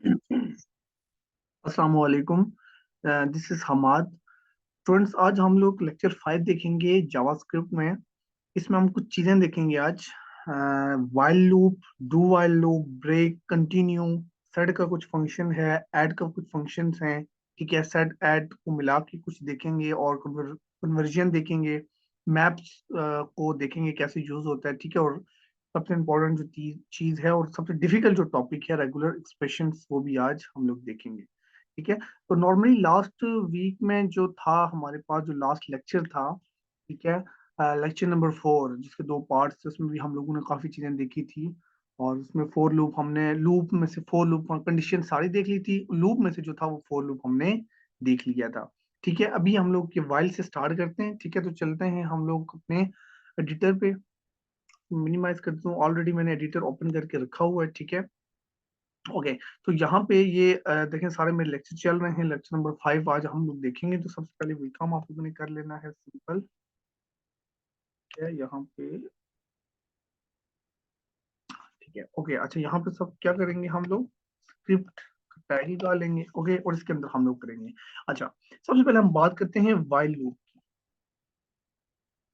अस्सलाम वालेकुम। This is Hammad. Students, आज हम लोग लेक्चर 5 देखेंगे जावास्क्रिप्ट में। इसमें हम कुछ चीजें देखेंगे आज। While loop, do while loop, break, continue, set का कुछ फंक्शन है, ऐड का कुछ फंक्शंस हैं। ठीक है, सेट ऐड को मिला के कुछ देखेंगे और कन्वर्जन देखेंगे। मैप्स को देखेंगे कैसे यूज होता है। ठीक है, और सबसे इम्पोर्टेंट जो चीज है और सबसे डिफिकल्ट जो टॉपिक है, रेगुलर एक्सप्रेशंस, वो भी आज हम लोग देखेंगे। ठीक है, तो नॉर्मली लास्ट वीक में जो था हमारे पास, जो लास्ट लेक्चर था, ठीक है, लेक्चर नंबर 4, जिसके दो पार्ट्स थे, उसमें भी हम लोगों ने काफी चीजें देखी थी। और उसमें फोर लूप, हमने लूप में से फोर लूप कंडीशन सारी देख ली थी। लूप में से जो था वो फोर लूप हमने देख लिया था। ठीक है, अभी हम लोग के वाइल से स्टार्ट करते हैं। ठीक है, तो चलते हैं हम लोग अपने एडिटर पे। मिनिमाइज करता हूँ, ऑलरेडी मैंने एडिटर ओपन करके रखा हुआ है। ठीक है, ओके। तो यहाँ पे ये देखें, सारे मेरे लेक्चर चल रहे हैं। लेक्चर नंबर 5 आज हम लोग देखेंगे। तो सबसे पहले वही काम आप लोगों ने कर लेना है, सिंपल है यहाँ पे। ठीक है, ओके। अच्छा, यहाँ पे सब क्या करेंगे हम लोग, स्क्रिप्ट टैग ही डालेंगे। ओके, और इसके अंदर हम लोग करेंगे। अच्छा, सबसे पहले हम बात करते हैं वाइल लूप।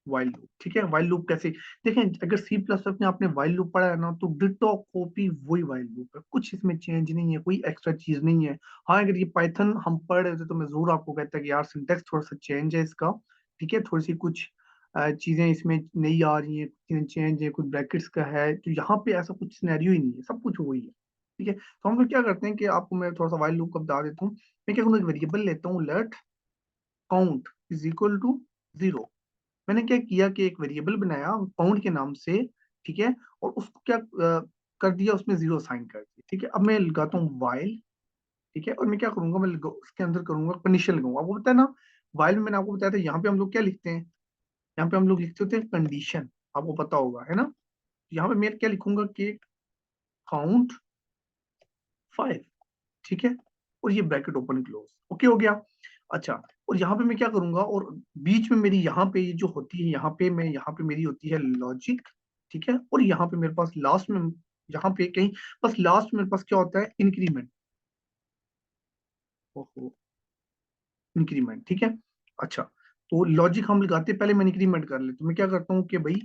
वाइल लूप, ठीक है। वाइल लूप कैसे, देखें, अगर सी प्लस प्लस में आपने वाइल लूप पढ़ा है ना, तो डिटो कॉपी वही वाइल लूप है। कुछ इसमें चेंज नहीं है, कोई एक्स्ट्रा चीज नहीं है। हाँ, अगर ये पाइथन हम पढ़ रहे थे तो मैं जरूर आपको कहता कि यार सिंटेक्स थोड़ा सा चेंज है इसका। ठीक है, थोड़ी सी कुछ चीजें इसमें नहीं आ रही हैं, कुछ चेंज है, कुछ ब्रैकेट्स का है। तो यहाँ पे ऐसा कुछ सिनेरियो ही नहीं है, सब कुछ वही है। ठीक है, तो हम लोग क्या करते हैं कि आपको मैं थोड़ा सा वाइल लूप का बता देता हूँ। मैं क्या करूँगा, एक वेरिएबल लेता हूँ, let count is equal to 0। मैंने क्या किया कि एक वेरिएबल बनाया काउंट के नाम से। ठीक है, और उसको क्या कर दिया, उसमें 0 साइन कर दिया। ठीक है, अब मैं लगाता हूँ वाइल। ठीक है, और मैं क्या करूंगा, मैं उसके अंदर करूंगा कंडीशन लगाऊंगा। आपको पता है ना, वाइल में मैंने आपको बताया था, यहाँ पे हम लोग क्या लिखते हैं, यहाँ पे हम लोग लिखते होते हैं कंडीशन। आपको पता होगा, है ना। यहाँ पे मैं क्या लिखूंगा कि काउंट 5। ठीक है, और ये ब्रैकेट ओपन क्लोज, ओके हो गया। अच्छा, और यहाँ पे मैं क्या करूंगा, और बीच में मेरी यहाँ पे ये जो होती है, यहाँ पे मैं, यहाँ पे मेरी होती है लॉजिक। ठीक है, और यहाँ पे मेरे पास लास्ट में, यहाँ पे कहीं बस लास्ट में मेरे पास क्या होता है, इंक्रीमेंट। ओहो, इंक्रीमेंट, ठीक है। अच्छा, तो लॉजिक हम लगाते हैं, पहले मैं इंक्रीमेंट कर ले, तो मैं क्या करता हूँ कि भाई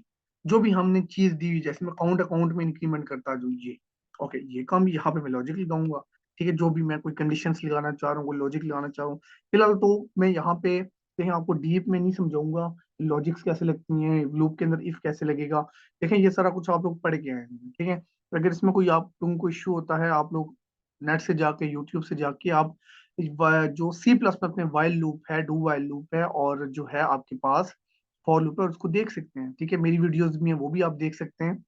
जो भी हमने चीज दी हुई, जैसे मैं काउंट अकाउंट में इंक्रीमेंट करता जो ये, ओके, ये काम यहाँ पे मैं लॉजिक लगाऊंगा। ठीक है, जो भी मैं कोई कंडीशंस लगाना चाह रहा हूँ, वो लॉजिक लगाना चाह रहा हूँ। फिलहाल तो मैं यहाँ पे कहीं आपको डीप में नहीं समझाऊंगा लॉजिक्स कैसे लगती हैं, लूप के अंदर इफ कैसे लगेगा। देखें, ये सारा कुछ आप लोग पढ़ के आए हैं। ठीक है, तो अगर इसमें कोई आप लोगों को इश्यू होता है, आप लोग नेट से जाके, यूट्यूब से जाके आप जो सी प्लस में अपने वाइल लूप है, डू वाइल लूप है, और जो है आपके पास फॉर लूप है, उसको देख सकते हैं। ठीक है, मेरी वीडियोस भी हैं, वो भी आप देख सकते हैं।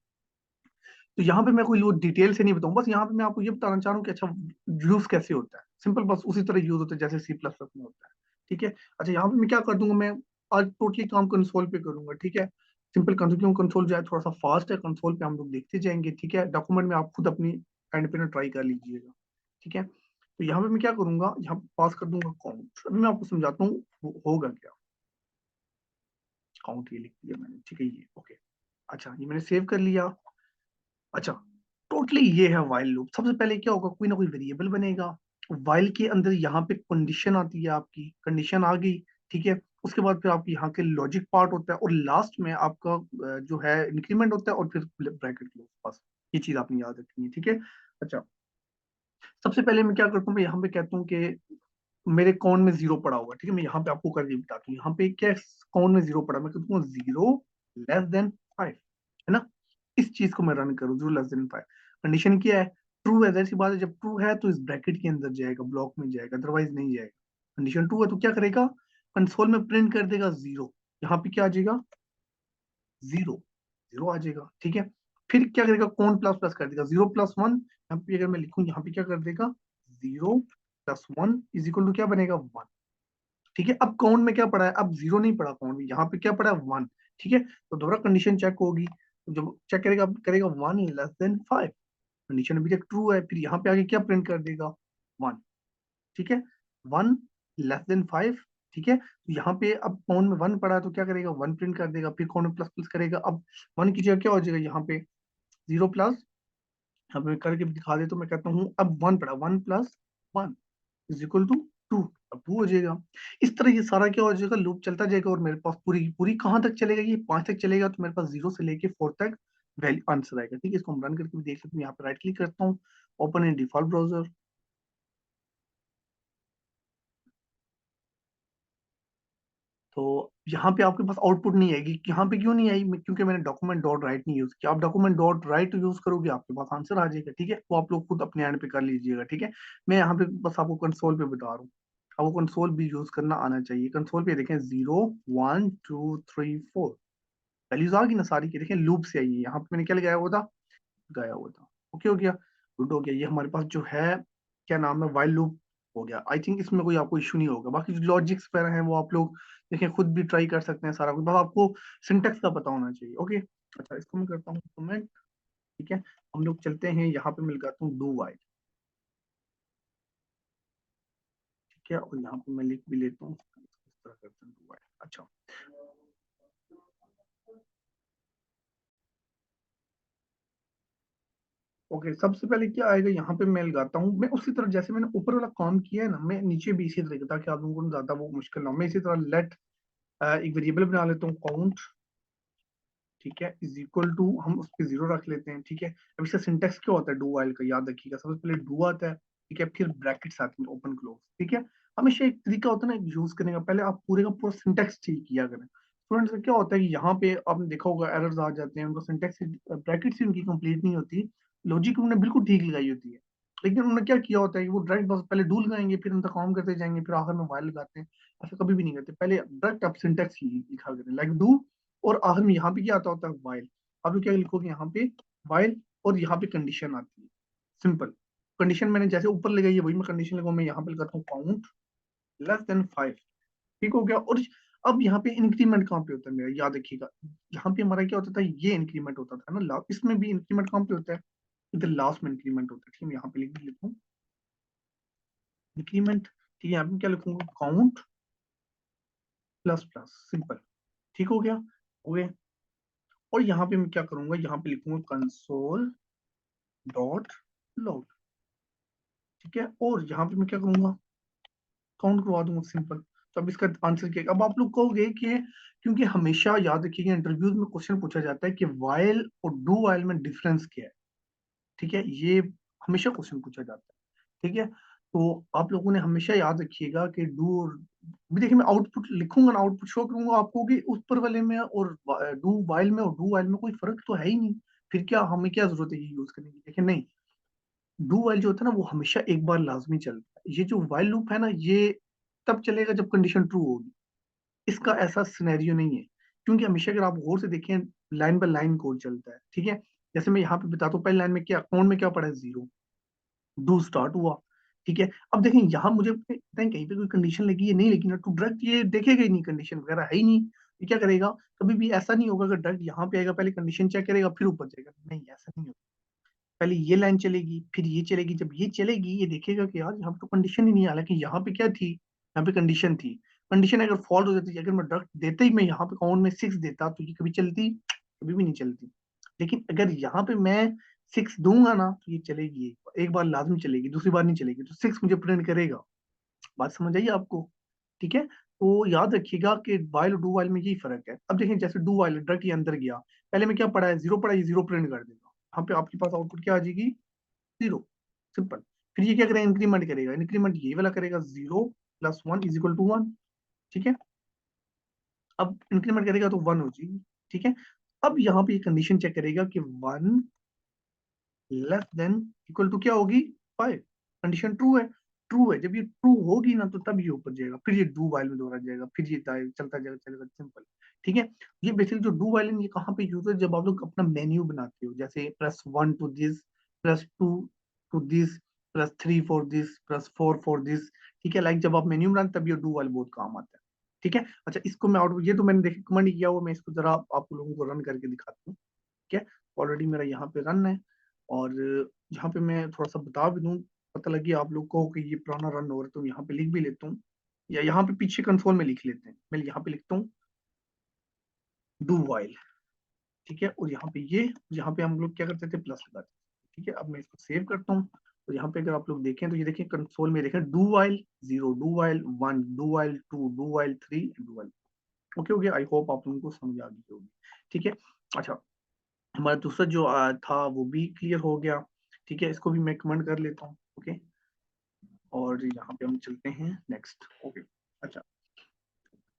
तो यहाँ पे मैं कोई डिटेल से नहीं बताऊँ, बस यहाँ पे मैं आपको ये बताना चाह रहा हूँ कि अच्छा यूज कैसे होता है। सिंपल, बस उसी तरह यूज होता है जैसे सी प्लस प्लस में होता है। ठीक है, अच्छा, यहाँ पे मैं क्या कर दूंगा, मैं आज टोटली काम कंसोल पे करूंगा। ठीक है, सिंपल कंसोल, क्यों कंसोल जो है थोड़ा सा फास्ट है, कंसोल पे हम लोग देखते जाएंगे। ठीक है, डॉक्यूमेंट में आप खुद अपनी एंड पे ना ट्राई कर लीजिएगा। ठीक है, तो यहाँ पे मैं क्या करूंगा, यहाँ पास कर दूंगा काउंट। अभी मैं आपको समझाता हूँ होगा क्या। काउंट ये लिख दिया मैंने, ठीक है, ये ओके। अच्छा, ये मैंने सेव कर लिया। अच्छा, टोटली ये है वाइल लूप। सबसे पहले क्या होगा, कोई ना कोई वेरिएबल बनेगा। वाइल के अंदर यहाँ पे कंडीशन आती है, आपकी कंडीशन आ गई। ठीक है, उसके बाद फिर आपके यहाँ के लॉजिक पार्ट होता है, और लास्ट में आपका जो है इंक्रीमेंट होता है, और फिर ब्रैकेट क्लोज। बस ये चीज आपने याद रखनी है। ठीक है, अच्छा, सबसे पहले मैं क्या करता हूँ, मैं यहाँ पे कहता हूँ कि मेरे कौन में 0 पड़ा हुआ। ठीक है, मैं यहाँ पे आपको करके बताता हूँ, यहाँ पे क्या कौन में 0 पड़ा, मैं कहता हूँ 0 < 5, है ना। इस चीज को मैं रन करूँ, 0 < 5। कंडीशन क्या है, ट्रू है। जैसी बात है, जब ट्रू है तो इस ब्रैकेट के अंदर जाएगा, ब्लॉक में जाएगा, अदरवाइज नहीं जाएगा। कंडीशन ट्रू है तो क्या करेगा, कंसोल में प्रिंट कर देगा 0। यहाँ पे क्या आ जाएगा, 0, 0 आ जाएगा। ठीक है, फिर क्या करेगा, कौन प्लस प्लस कर देगा, 0 + 1। यहाँ पे अगर मैं लिखूं, यहाँ पे क्या कर देगा, 0 + 1 इज इक्वल टू क्या बनेगा, 1। ठीक है, अब काउंट में क्या पड़ा है, अब 0 नहीं पड़ा काउंट में, यहाँ पे क्या पड़ा है, 1। ठीक है, तो दोबारा कंडीशन चेक होगी। तो जब चेक करेगा, करेगा 1 < 5। कंडीशन अभी तक ट्रू है, फिर यहाँ पे आगे क्या प्रिंट कर देगा, 1। ठीक है, 1 < 5। ठीक है, तो यहाँ पे अब कौन में 1 पड़ा है, तो क्या करेगा, 1 प्रिंट कर देगा, फिर कौन में प्लस प्लस करेगा। अब 1 की जगह क्या हो जाएगा, यहाँ पे 0 + अब मैं करके भी दिखा दे तो मैं कहता हूँ अब 1 पड़ा, 1 + 1 इज इक्वल टू 2, अब 2 हो जाएगा। इस तरह ये सारा क्या हो जाएगा, लूप चलता जाएगा और मेरे पास पूरी पूरी कहाँ तक चलेगा, ये 5 तक चलेगा, तो मेरे पास 0 से लेके 4 तक वैल्यू आंसर आएगा। ठीक है, इसको हम रन करके भी देख सकते हैं। यहाँ पे राइट क्लिक करता हूँ, ओपन इन डिफॉल्ट ब्राउजर। तो यहाँ पे आपके पास आउटपुट नहीं आएगी। यहाँ पे क्यों नहीं आई, क्योंकि मैंने डॉक्यूमेंट डॉट राइट नहीं यूज किया। आप डॉक्यूमेंट डॉट राइट यूज करोगे आपके पास आंसर आ जाएगा। ठीक है, वो आप लोग खुद अपने एंड पे कर लीजिएगा। ठीक है, मैं यहाँ पे बस आपको कंसोल पे बता रहा हूँ, आपको कंसोल भी यूज करना आना चाहिए। कंसोल पे देखें 0 1 2 3 4 वैल्यूज आ गई ना सारी की, देखें लूप से आई है। यहाँ पे मैंने क्या लगाया हुआ था, गया हुआ था। ओके हो गया, गुड हो गया। ये हमारे पास जो है क्या नाम है, वाइल लूप हो गया। आई थिंक इसमें कोई आपको इशू नहीं होगा। बाकी जो लॉजिक्स वगैरह हैं वो आप लोग देखें, खुद भी ट्राई कर सकते हैं सारा कुछ, बस आपको सिंटेक्स का पता होना चाहिए। ओके, अच्छा इसको मैं करता हूँ कमेंट। ठीक है, हम लोग चलते हैं यहाँ पे, मिल जाता हूँ डू वाइल। ठीक है, और यहाँ पे मैं लिख भी लेता हूँ इस तरह करते हैं डू वाइल। अच्छा, ओके सबसे पहले क्या आएगा, यहाँ पे मैं लगाता हूँ, मैं उसी तरह जैसे मैंने ऊपर वाला काम किया है ना, मैं नीचे भी इसी तरह, ताकि आप लोगों को ज्यादा वो मुश्किल ना हो। मैं इसी तरह लेट एक वेरिएबल बना लेता हूँ काउंट। ठीक है, इज इक्वल टू, हम उस पर 0 रख लेते हैं। ठीक है, अब इसका सिंटेक्स क्या होता है डू वाइल का, याद रखिएगा। सबसे पहले डू आता है, ठीक है, फिर ब्रैकेट्स आते हैं ओपन क्लोज। ठीक है, हमेशा एक तरीका होता है ना यूज करने का, पहले आप पूरे का पूरा सिंटेक्स ठीक किया करें। स्टूडेंट्स का क्या होता है कि यहाँ पे आपने देखा होगा एरर्स आ जाते हैं, उनका सिंटेक्स ब्रैकेट्स ही उनकी कंप्लीट नहीं होती, लॉजिक उन्होंने बिल्कुल ठीक लगाई होती है, लेकिन उन्होंने क्या किया होता है कि वो डायरेक्ट बस पहले डू लगाएंगे, फिर उनका काम करते जाएंगे, फिर आखिर में वाइल लगाते हैं। ऐसा कभी भी नहीं करते, पहले डायरेक्ट आप सिंटेक्स लिखा करें, लाइक डू, और आखिर में यहाँ पे क्या आता होता है वाइल। आप लोग क्या लिखोगे यहाँ पे, वाइल, और यहाँ पे कंडीशन आती है, सिंपल कंडीशन मैंने जैसे ऊपर लगाई है वही मैं कंडीशन लगाऊं। मैं यहाँ पे लगाता हूँ काउंट << 5। ठीक हो गया। और अब यहाँ पे इंक्रीमेंट कहाँ पे होता है मेरा, याद रखिएगा। यहाँ पे हमारा क्या होता था, ये इंक्रीमेंट होता था ना लास्ट, इसमें भी इंक्रीमेंट कहाँ पे होता है, इधर लास्ट में इंक्रीमेंट होता है। ठीक है, मैं यहाँ पे लिख लिखूँ इंक्रीमेंट। ठीक है, यहाँ पे क्या लिखूंगा, काउंट प्लस प्लस, सिंपल। ठीक हो गया, हो गया। और यहाँ पे मैं क्या करूंगा, यहाँ पे लिखूंगा कंसोल डॉट लॉग। ठीक है, और यहाँ पे मैं क्या करूंगा, काउंट करवा दूंगा, सिंपल। तो अब इसका आंसर क्या है? अब आप लोग कहोगे कि, क्योंकि हमेशा याद रखिएगा इंटरव्यूज में क्वेश्चन पूछा जाता है कि वाइल और डू वाइल में डिफरेंस क्या है। ठीक है, ये हमेशा क्वेश्चन पूछा जाता है। ठीक है, तो आप लोगों ने हमेशा याद रखिएगा कि डू और, भी देखिए मैं आउटपुट लिखूंगा ना, आउटपुट शो करूंगा आपको कि ऊपर वाले में और डू वाइल में और डू वाइल में कोई फर्क तो है ही नहीं, फिर क्या हमें क्या जरूरत है ये यूज करने की। देखिए नहीं, डू वाइल जो होता है ना वो हमेशा एक बार लाजमी चलता है। ये जो वाइल लूप है ना, ये तब चलेगा जब कंडीशन ट्रू होगी। इसका ऐसा सिनेरियो नहीं है, क्योंकि हमेशा अगर आप गौर से देखें, लाइन बाय लाइन कोड चलता है। ठीक है, जैसे मैं यहाँ पे बताता हूँ, पहली लाइन में क्या अकाउंट में क्या पड़ा है, 0, डू स्टार्ट हुआ। ठीक है, अब देखें यहाँ मुझे पता है कहीं पे कोई कंडीशन लगी है, नहीं लगी ना, तो डायरेक्ट ये देखेगा ही नहीं, कंडीशन वगैरह है ही नहीं। ये क्या करेगा, कभी भी ऐसा नहीं होगा कि डायरेक्ट यहाँ पे आएगा, पहले कंडीशन चेक करेगा फिर ऊपर जाएगा, नहीं ऐसा नहीं होगा। पहले ये लाइन चलेगी, फिर ये चलेगी, जब ये चलेगी ये देखेगा कि यार यहाँ पे तो कंडीशन ही नहीं है, हालांकि यहाँ पे क्या थी, यहाँ पे कंडीशन थी। कंडीशन अगर फॉल्ट हो जाती, अगर मैं डायरेक्ट देते ही मैं यहाँ पे काउंट में 6 देता, तो ये कभी चलती, कभी भी नहीं चलती। लेकिन अगर यहाँ पे मैं 6 दूंगा ना, तो ये चलेगी, एक बार लाजमी चलेगी, दूसरी बार नहीं चलेगी, तो 6 मुझे प्रिंट करेगा। बात समझ आई आपको? ठीक है, तो याद रखिएगा कि वाइल और डू वाइल में यही फर्क है। अब देखिए जैसे डू वाइल डायरेक्ट ये अंदर गया, पहले में क्या पढ़ा है, 0 पढ़ा, ये 0 प्रिंट कर देगा। यहाँ पे आपके पास आउटपुट क्या आ जाएगी, 0, सिंपल। फिर ये क्या करेगा, इंक्रीमेंट करेगा, इंक्रीमेंट ये वाला करेगा, 0 + 1 = 1। ठीक है, अब इंक्रीमेंट करेगा तो 1 हो जाएगी। ठीक है, अब यहाँ पे ये कंडीशन चेक करेगा कि 1 << क्या होगी, 5। कंडीशन ट्रू है, ट्रू है, जब ये ट्रू होगी ना तो तब ये ऊपर जाएगा, फिर ये डू वाइल में दोहरा जाएगा, फिर ये चलता जाएगा, चलेगा, सिंपल। ठीक है, ये बेसिकली जो डू वाइल है ये कहाँ पे यूज है, जब आप लोग अपना मेन्यू बनाते हो, जैसे +1 to this, +2 to this, +3 for this, +4 for this. ठीक है, लाइक जब आप मेन्यू बनाते तब ये डू वाइल बहुत काम आता है। ठीक है, अच्छा इसको मैं आउट, ये तो मैंने देखिए कमेंट किया हुआ, मैं इसको जरा आप लोगों को रन करके दिखाता हूँ। ठीक है, ऑलरेडी मेरा यहाँ पे रन है, और यहाँ पे मैं थोड़ा सा बता भी दूं, पता लगे आप लोग को कि ये पुराना रन हो रहा है, तो यहाँ पे लिख भी लेता हूँ, या यहाँ पे पीछे कंसोल में लिख लेते हैं। मैं यहाँ पे लिखता हूँ डू वाइल। ठीक है, और यहाँ पे ये, यहाँ पे हम लोग क्या करते थे, प्लस लगाते थे। ठीक है, अब मैं इसको सेव करता हूँ। तो यहाँ पे अगर आप लोग देखें तो ये देखें कंसोल में देखें do while 0, do while 1, do while 2, do while 3, do while. Okay okay, I hope आप लोगों को समझ आ गई होगी। ठीक है, अच्छा हमारा दूसरा जो था वो भी क्लियर हो गया। ठीक है, इसको भी मैं कमेंट कर लेता हूँ। ओके, और यहाँ पे हम चलते हैं नेक्स्ट। ओके, अच्छा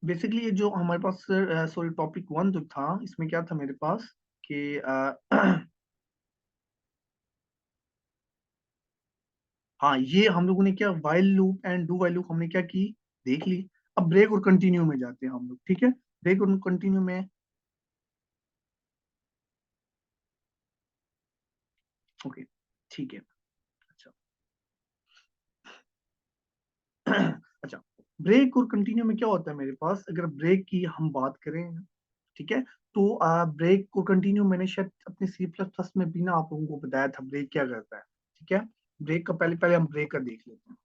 बेसिकली ये जो हमारे पास सॉरी टॉपिक 1 जो था इसमें क्या था मेरे पास कि हाँ ये हम लोगों ने क्या while loop and do while loop हमने क्या की देख ली। अब ब्रेक और कंटिन्यू में जाते हैं हम लोग। ठीक है, ब्रेक और कंटिन्यू में। ओके, ठीक है, अच्छा अच्छा ब्रेक और कंटिन्यू में क्या होता है मेरे पास, अगर ब्रेक की हम बात करें। ठीक है, तो ब्रेक और कंटिन्यू मैंने शायद अपने सी प्लस प्लस में भी ना आप लोगों को बताया था ब्रेक क्या करता है। ठीक है, ब्रेक का पहले पहले हम ब्रेक का देख लेते हैं।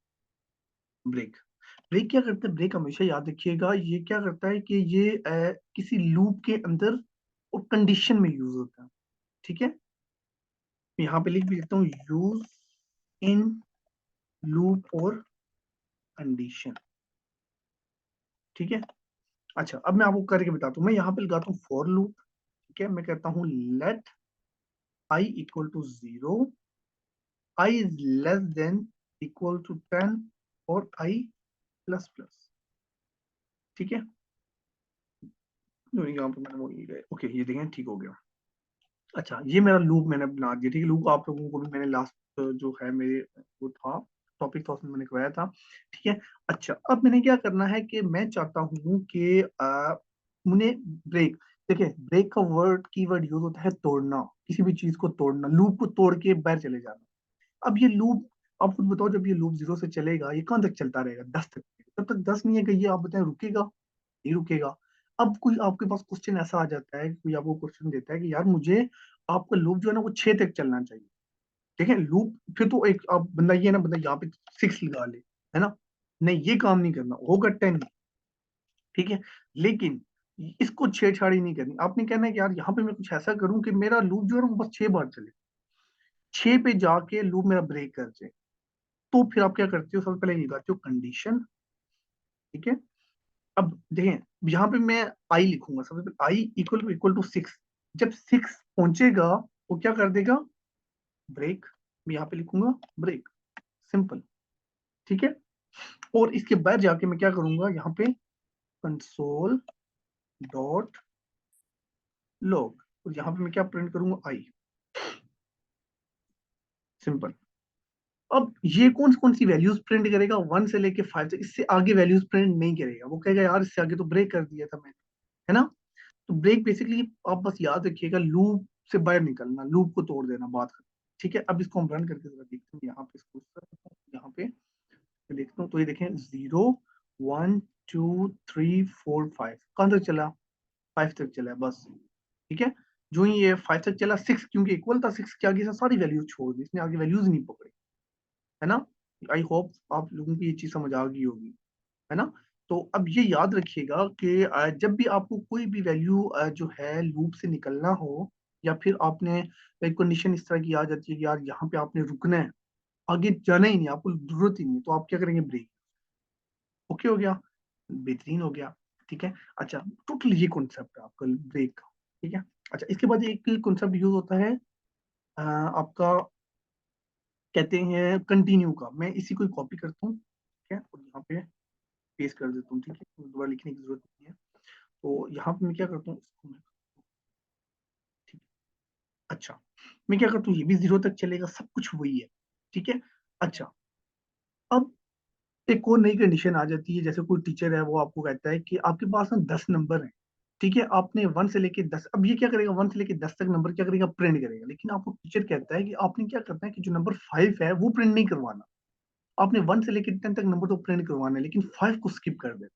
ब्रेक ब्रेक क्या करता है, ब्रेक हमेशा याद रखिएगा ये क्या करता है कि ये किसी लूप के अंदर और कंडीशन में यूज होता है। ठीक है, यहाँ पे लिख भी देता हूँ यूज इन लूप और कंडीशन। ठीक है, अच्छा अब मैं आपको करके बताता हूँ। मैं यहाँ पे लगाता हूँ फॉर लूप। ठीक है, मैं कहता हूँ let I equal to 0, I is less than equal to 10 और आई प्लस प्लस। ठीक है, तो यहाँ पे मैंने वो ओके ये देखें ठीक हो गया। अच्छा ये मेरा लूप मैंने बना दिया। ठीक है, लूप आप लोगों को भी मैंने लास्ट जो है मेरे वो था टॉपिक था उसमें मैंने करवाया था। ठीक है, अच्छा अब मैंने क्या करना है कि मैं चाहता हूँ कि मुझे ब्रेक, देखिए ब्रेक का वर्ड की वर्ड यूज होता है तोड़ना, किसी भी चीज को तोड़ना, लूप को तोड़ के बाहर चले जाना। अब ये लूप आप खुद बताओ, जब ये लूप 0 से चलेगा ये कहाँ तक चलता रहेगा, 10 तक। जब तक 10 नहीं है कि ये आप बताएं रुकेगा, नहीं रुकेगा। अब कोई आपके पास क्वेश्चन ऐसा आ जाता है, कोई आपको क्वेश्चन देता है कि यार मुझे आपका लूप जो है ना वो 6 तक चलना चाहिए। ठीक है, लूप फिर तो एक आप बंदा ये ना बंदा यहाँ पे 6 लगा ले, है ना, नहीं ये काम नहीं करना होगा 10। ठीक है, लेकिन इसको छेड़छाड़ी नहीं करनी, आपने कहना है कि यार यहाँ पे मैं कुछ ऐसा करूं कि मेरा लूप जो है ना वो बस 6 बार चले, 6 पे जाके लूप मेरा ब्रेक कर जाए। तो फिर आप क्या करते हो, सबसे पहले लगाते हो कंडीशन। ठीक है, अब देखें यहाँ पे मैं आई लिखूंगा, सबसे पहले आई इक्वल टू 6। जब 6 पहुंचेगा वो क्या कर देगा, ब्रेक। मैं यहाँ पे लिखूंगा ब्रेक, सिंपल। ठीक है, और इसके बाद जाके मैं क्या करूंगा यहाँ पे कंसोल डॉट लॉग, और यहाँ पे मैं क्या प्रिंट करूंगा आई, सिंपल। अब ये कौन सी वैल्यूज प्रिंट करेगा, 1 से लेके 5 तक, इससे आगे वैल्यूज प्रिंट नहीं करेगा। वो कहेगा यार इससे आगे तो ब्रेक कर दिया था मैंने, है ना। तो ब्रेक बेसिकली आप बस याद रखिएगा लूप से बाहर निकलना, लूप को तोड़ देना, बात खत्म। ठीक है, अब इसको हम रन करके जरा देखते हैं। यहाँ पे इसको यहाँ पे देखता हूँ तो ये देखें 0 1 2 3 4 5 कहाँ तक चला, 5 तक चला है बस। ठीक है, जो ही ये 5 तक चला, 6 क्योंकि इक्वल था, 6 के आगे से सारी वैल्यूज छोड़ दी इसने, आगे वैल्यूज नहीं पकड़ी, है ना। आई होप आप लोगों को ये चीज समझ आ गई होगी, है ना। तो अब ये याद रखिएगा कि जब भी आपको कोई भी वैल्यू जो है लूप से निकलना हो, या फिर आपने एक कंडीशन इस तरह की आ जाती है कि यार यहाँ पे आपने रुकना है, आगे जाना ही नहीं, आपको जरूरत ही नहीं, तो आप क्या करेंगे, ब्रेक। ओके हो गया, बेहतरीन हो गया। ठीक है, अच्छा टोटल ये कॉन्सेप्ट है आपका ब्रेक का। ठीक है, अच्छा इसके बाद एक कॉन्सेप्ट यूज होता है आपका, कहते हैं कंटिन्यू का। मैं इसी को कॉपी करता हूँ, ठीक है, और यहाँ पे पेस्ट कर देता हूँ। ठीक है, तो दोबारा लिखने की जरूरत नहीं है। तो यहाँ पे मैं क्या करता हूँ इसको मैं, ठीक है, अच्छा मैं क्या करता हूँ, ये भी 0 तक चलेगा, सब कुछ वही है। ठीक है, अच्छा अब एक और नई कंडीशन आ जाती है, जैसे कोई टीचर है वो आपको कहता है कि आपके पास ना 10 नंबर है। ठीक है, आपने 1 से लेके 10, अब ये क्या करेगा, 1 से लेके 10 तक नंबर क्या करेगा, प्रिंट करेगा। लेकिन आपको टीचर कहता है कि आपने क्या करना है कि जो नंबर 5 है वो प्रिंट नहीं करवाना, आपने 1 से लेके 10 तक नंबर तो प्रिंट करवाना है, लेकिन 5 को स्किप कर दे।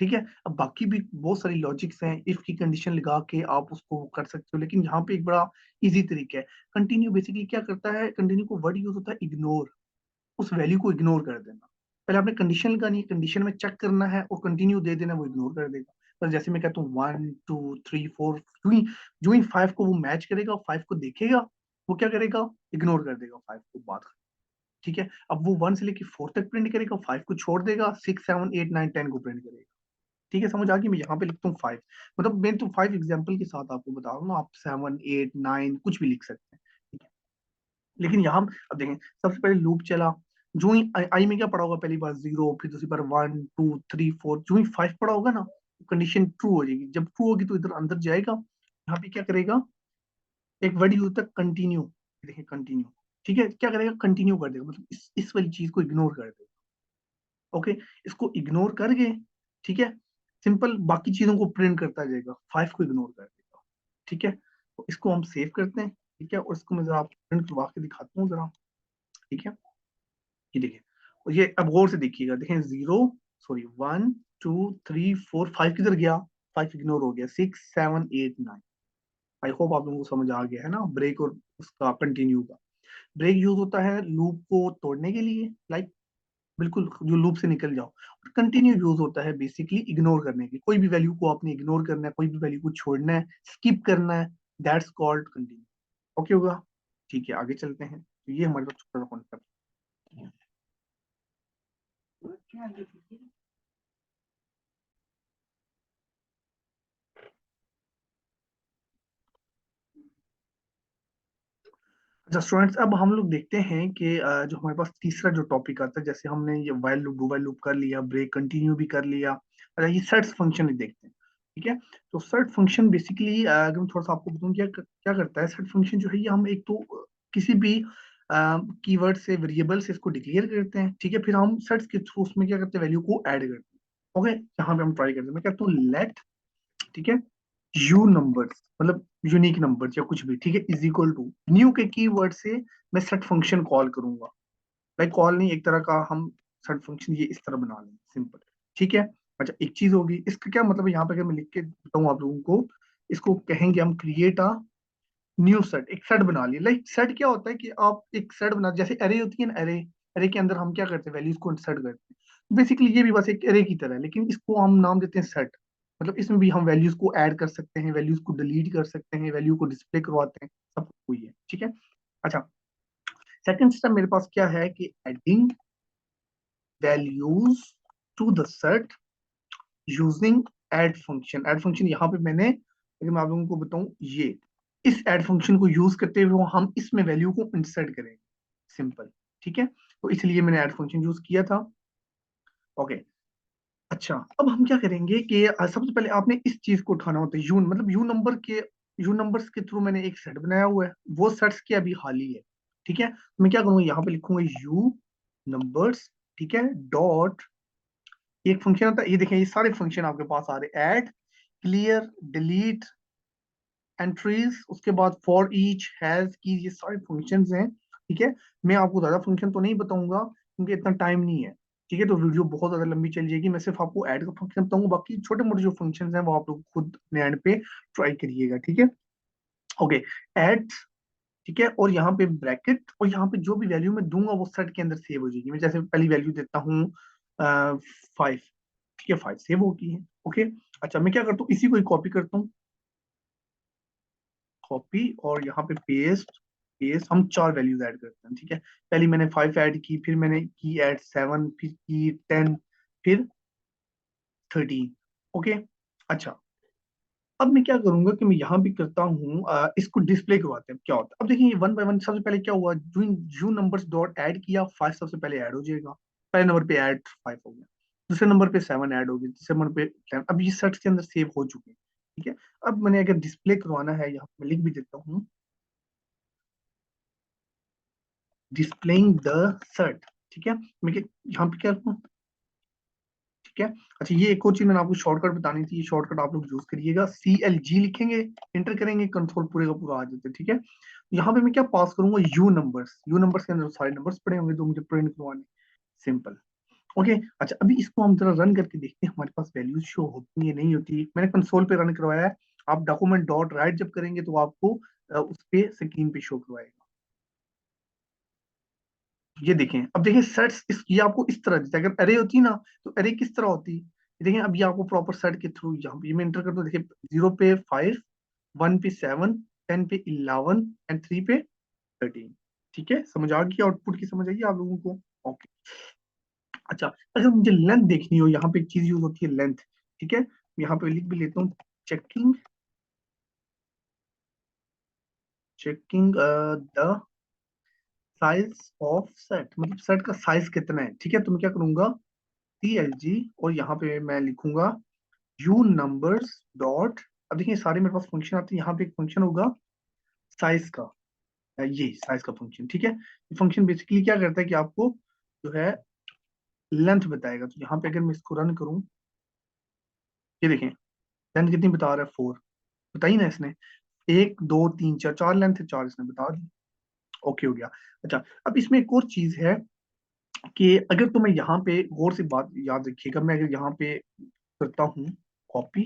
ठीक है, अब बाकी भी बहुत सारी लॉजिक्स हैं, इफ की कंडीशन लगा के आप उसको कर सकते हो, लेकिन यहाँ पे एक बड़ा इजी तरीका है। कंटिन्यू बेसिकली क्या करता है, कंटिन्यू को वर्ड यूज होता है इग्नोर, उस वैल्यू को इग्नोर कर देना। पहले आपने कंडीशन लगानी है, कंडीशन में चेक करना है और कंटिन्यू दे देना, वो इग्नोर कर देगा। पर जैसे मैं कहता हूँ 1 2 3 4, जो ही 5 को वो मैच करेगा, 5 को देखेगा, वो क्या करेगा, इग्नोर कर देगा 5 को, बात खत्म। ठीक है, अब वो 1 से लेके 4 तक प्रिंट करेगा, 5 को छोड़ देगा, 6 7 8 9 10 को प्रिंट करेगा। ठीक है, समझ आ गई। मैं यहाँ पे लिखता हूँ 5, मतलब मैं तो 5 एग्जाम्पल के साथ आपको बता रहा हूँ ना, आप 7 8 9 कुछ भी लिख सकते हैं। ठीक है, लेकिन यहाँ अब देखें, सबसे पहले लूप चला, जो ही आई में क्या पड़ा होगा, पहली बार 0, फिर दूसरी बार 1 2 3 4, जो ही 5 पड़ा होगा ना, कंडीशन ट्रू हो जाएगी। जब ट्रू होगी तो इधर अंदर जाएगा, यहाँ पे क्या करेगा, एक वर्ड यूज होता है कंटिन्यू। देखिए कंटिन्यू, ठीक है, क्या करेगा, कंटिन्यू कर देगा, मतलब इस वाली चीज को इग्नोर कर देगा। ओके, इसको इग्नोर करके, ठीक है, सिंपल बाकी चीजों को प्रिंट करता जाएगा, 5 को इग्नोर कर देगा। ठीक है, तो इसको हम सेव करते हैं। ठीक है, और इसको मैं जरा प्रिंट करवा के दिखाता हूँ जरा। ठीक है, ये देखिए, और ये अब गौर से देखिएगा, देखें 0 सॉरी 1 2 3 4 5 किधर गया, 5 इग्नोर हो गया, 6 7 8 9। आई होप आप लोगों को समझ आ गया है ना, ब्रेक और उसका कंटिन्यू का। ब्रेक यूज होता है लूप को तोड़ने के लिए, लाइक बिल्कुल जो लूप से निकल जाओ। और कंटिन्यू यूज होता है बेसिकली इग्नोर करने के लिए, कोई भी वैल्यू को आपने इग्नोर करना है, कोई भी वैल्यू को छोड़ना है, स्किप करना है, दैट्स कॉल्ड कंटिन्यू। ओके होगा, ठीक है, आगे चलते हैं। तो ये हमारे पास छोटा सा कॉन्सेप्ट है। अच्छा स्टूडेंट्स, अब हम लोग देखते हैं कि जो हमारे पास तीसरा जो टॉपिक आता है, जैसे हमने ये while loop, do while loop कर लिया, ब्रेक कंटिन्यू भी कर लिया। अच्छा, ये सेट फंक्शन भी देखते हैं। ठीक है, तो सेट फंक्शन बेसिकली अगर मैं थोड़ा सा आपको बताऊं क्या क्या करता है, सेट फंक्शन जो है ये हम एक तो किसी भी कीवर्ड से, वेरिएबल से इसको डिक्लेयर करते हैं। ठीक है, फिर हम सेट्स के थ्रू उसमें क्या करते हैं, वैल्यू को ऐड करते हैं। ओके, यहाँ पे हम ट्राई करते हैं, मैं कहता हूँ लेट, ठीक है, यू नंबर्स, मतलब यूनिक नंबर या कुछ भी, ठीक है, इज इक्वल टू न्यू के कीवर्ड से मैं सेट फंक्शन कॉल करूंगा। लाइक कॉल नहीं, एक तरह का हम सेट फंक्शन ये इस तरह बना लेंगे, सिंपल। ठीक है, अच्छा एक चीज होगी, इसका क्या मतलब है, यहाँ पे अगर मैं लिख के बताऊँ आप लोगों को, इसको कहेंगे हम क्रिएट अ न्यू सेट, एक सेट बना लिया। लाइक सेट क्या होता है कि आप एक सेट बना, जैसे एरे होती है ना, एरे, एरे के अंदर हम क्या करते हैं, वैल्यूज को इंसर्ट करते हैं। बेसिकली ये भी बस एक एरे की तरह है, लेकिन इसको हम नाम देते हैं सेट। मतलब इसमें भी हम वैल्यूज को ऐड कर सकते हैं, वैल्यूज को डिलीट कर सकते हैं, वैल्यू को डिस्प्ले करवाते हैं, सब कुछ है। ठीक है, अच्छा, सेकंड स्टेप मेरे पास क्या है कि adding values to the set using add function. Add function यहाँ पे मैंने, अगर मैं आप लोगों को बताऊं, ये इस ऐड फंक्शन को यूज करते हुए हम इसमें वैल्यू को इंसर्ट करेंगे, सिंपल। ठीक है, तो इसलिए मैंने ऐड फंक्शन यूज किया था। ओके, अच्छा, अब हम क्या करेंगे कि सबसे पहले आपने इस चीज को उठाना होता है, यू मतलब यू नंबर के, यू नंबर्स के थ्रू मैंने एक सेट बनाया हुआ है, वो सेट्स की अभी हाल ही है। ठीक है, तो मैं क्या करूंगा, यहाँ पे लिखूंगा यू नंबर्स, ठीक है, डॉट, एक फंक्शन होता है, ये देखें, ये सारे फंक्शन आपके पास आ रहे, ऐड, क्लियर, डिलीट, एंट्रीज, उसके बाद फॉर ईच, हैज की, ये सारे फंक्शंस हैं। ठीक है, मैं आपको ज्यादा फंक्शन तो नहीं बताऊंगा क्योंकि इतना टाइम नहीं है। ठीक है, तो वीडियो बहुत ज्यादा लंबी चल जाएगी, मैं सिर्फ आपको ऐड का फंक्शन बताऊंगा, बाकी छोटे मोटे जो फंक्शंस हैं वो आप लोग खुद अपने एंड पे ट्राई करिएगा। ठीक है, ओके, ऐड, ठीक है, और यहाँ पे ब्रैकेट, और यहाँ पे जो भी वैल्यू मैं दूंगा वो सेट के अंदर सेव हो जाएगी। मैं जैसे पहली वैल्यू देता हूँ 5, ठीक है, 5 सेव होती है। ओके, अच्छा, मैं क्या करता हूँ, इसी को ही कॉपी करता हूँ, कॉपी, और यहाँ पे पेस्ट, पेस्ट, हम 4 वैल्यूज ऐड करते हैं। ठीक है, पहली मैंने 5 ऐड की, फिर मैंने की ऐड 7, फिर की 10, फिर 13। ओके, अच्छा, अब मैं क्या करूंगा कि मैं यहाँ भी करता हूँ, इसको डिस्प्ले करवाते हैं क्या होता है। अब देखिए वन बाय वन, सबसे पहले क्या हुआ, जो जो नंबर्स डॉट ऐड किया, 5 सबसे पहले ऐड हो जाएगा, पहले नंबर पे ऐड 5 हो गया, दूसरे नंबर पे 7 ऐड हो गया, तीसरे नंबर पे 10, अब ये सेट के अंदर सेव हो चुके हैं। ठीक है, अब मैंने अगर डिस्प्ले करवाना है, यहाँ पे लिख भी देता हूँ, डिस्प्लेइंग द सेट। ठीक है, मैं यहाँ पे क्या करूँ, ठीक है, अच्छा, ये एक और चीज मैंने आपको शॉर्टकट बतानी थी, ये शॉर्टकट आप लोग यूज करिएगा, CLG लिखेंगे, इंटर करेंगे, कंट्रोल पूरे का पूरा आ जाता है। ठीक है, यहाँ पे मैं क्या पास करूंगा, यू नंबर्स, यू नंबर्स के अंदर सारे नंबर्स पड़े होंगे जो मुझे प्रिंट करवाने, सिंपल। ओके, अच्छा, अभी इसको हम जरा रन करके देखते हैं हमारे पास वैल्यूज शो होती है नहीं होती। मैंने कंसोल पे रन करवाया है, आप डॉक्यूमेंट डॉट राइट जब करेंगे तो आपको उस पे स्क्रीन पे शो करवाएगा। ये देखें, अब देखें सेट्स, ये आपको इस तरह देता है, अगर अरे होती ना तो अरे किस तरह होती, ये देखें, अब ये आपको प्रॉपर सेट के थ्रू, यहाँ पे ये मैं इंटर करता हूँ, देखिए 0 पे 5, 1 पे 7, 10 पे 11 एंड 3 पे 13। ठीक है, समझ आ गई, आउटपुट की समझ आई आप लोगों को? ओके। अच्छा, अगर मुझे लेंथ देखनी हो, यहाँ पे एक चीज यूज होती है लेंथ। ठीक है, यहाँ पे लिख भी लेता हूँ, checking checking the size of set, मतलब सेट का साइज कितना है। ठीक है, तो मैं क्या करूंगा, CLG, और यहाँ पे मैं लिखूंगा यू नंबर्स डॉट। अब देखिए सारे मेरे पास फंक्शन आते हैं, यहाँ पे एक फंक्शन होगा साइज का, ये साइज का फंक्शन। ठीक है, फंक्शन बेसिकली क्या करता है कि आपको जो है लेंथ बताएगा। तो यहाँ पे अगर मैं इसको रन करूँ, ये देखें लेंथ कितनी बता रहा है, 4। बताइए ना इसने, 1 2 3 4, 4 लेंथ है, 4 इसने बता दी। ओके हो गया। अच्छा, अब इसमें एक और चीज है कि अगर तो मैं यहाँ पे गौर से बात याद रखिएगा, मैं अगर यहाँ पे करता हूँ कॉपी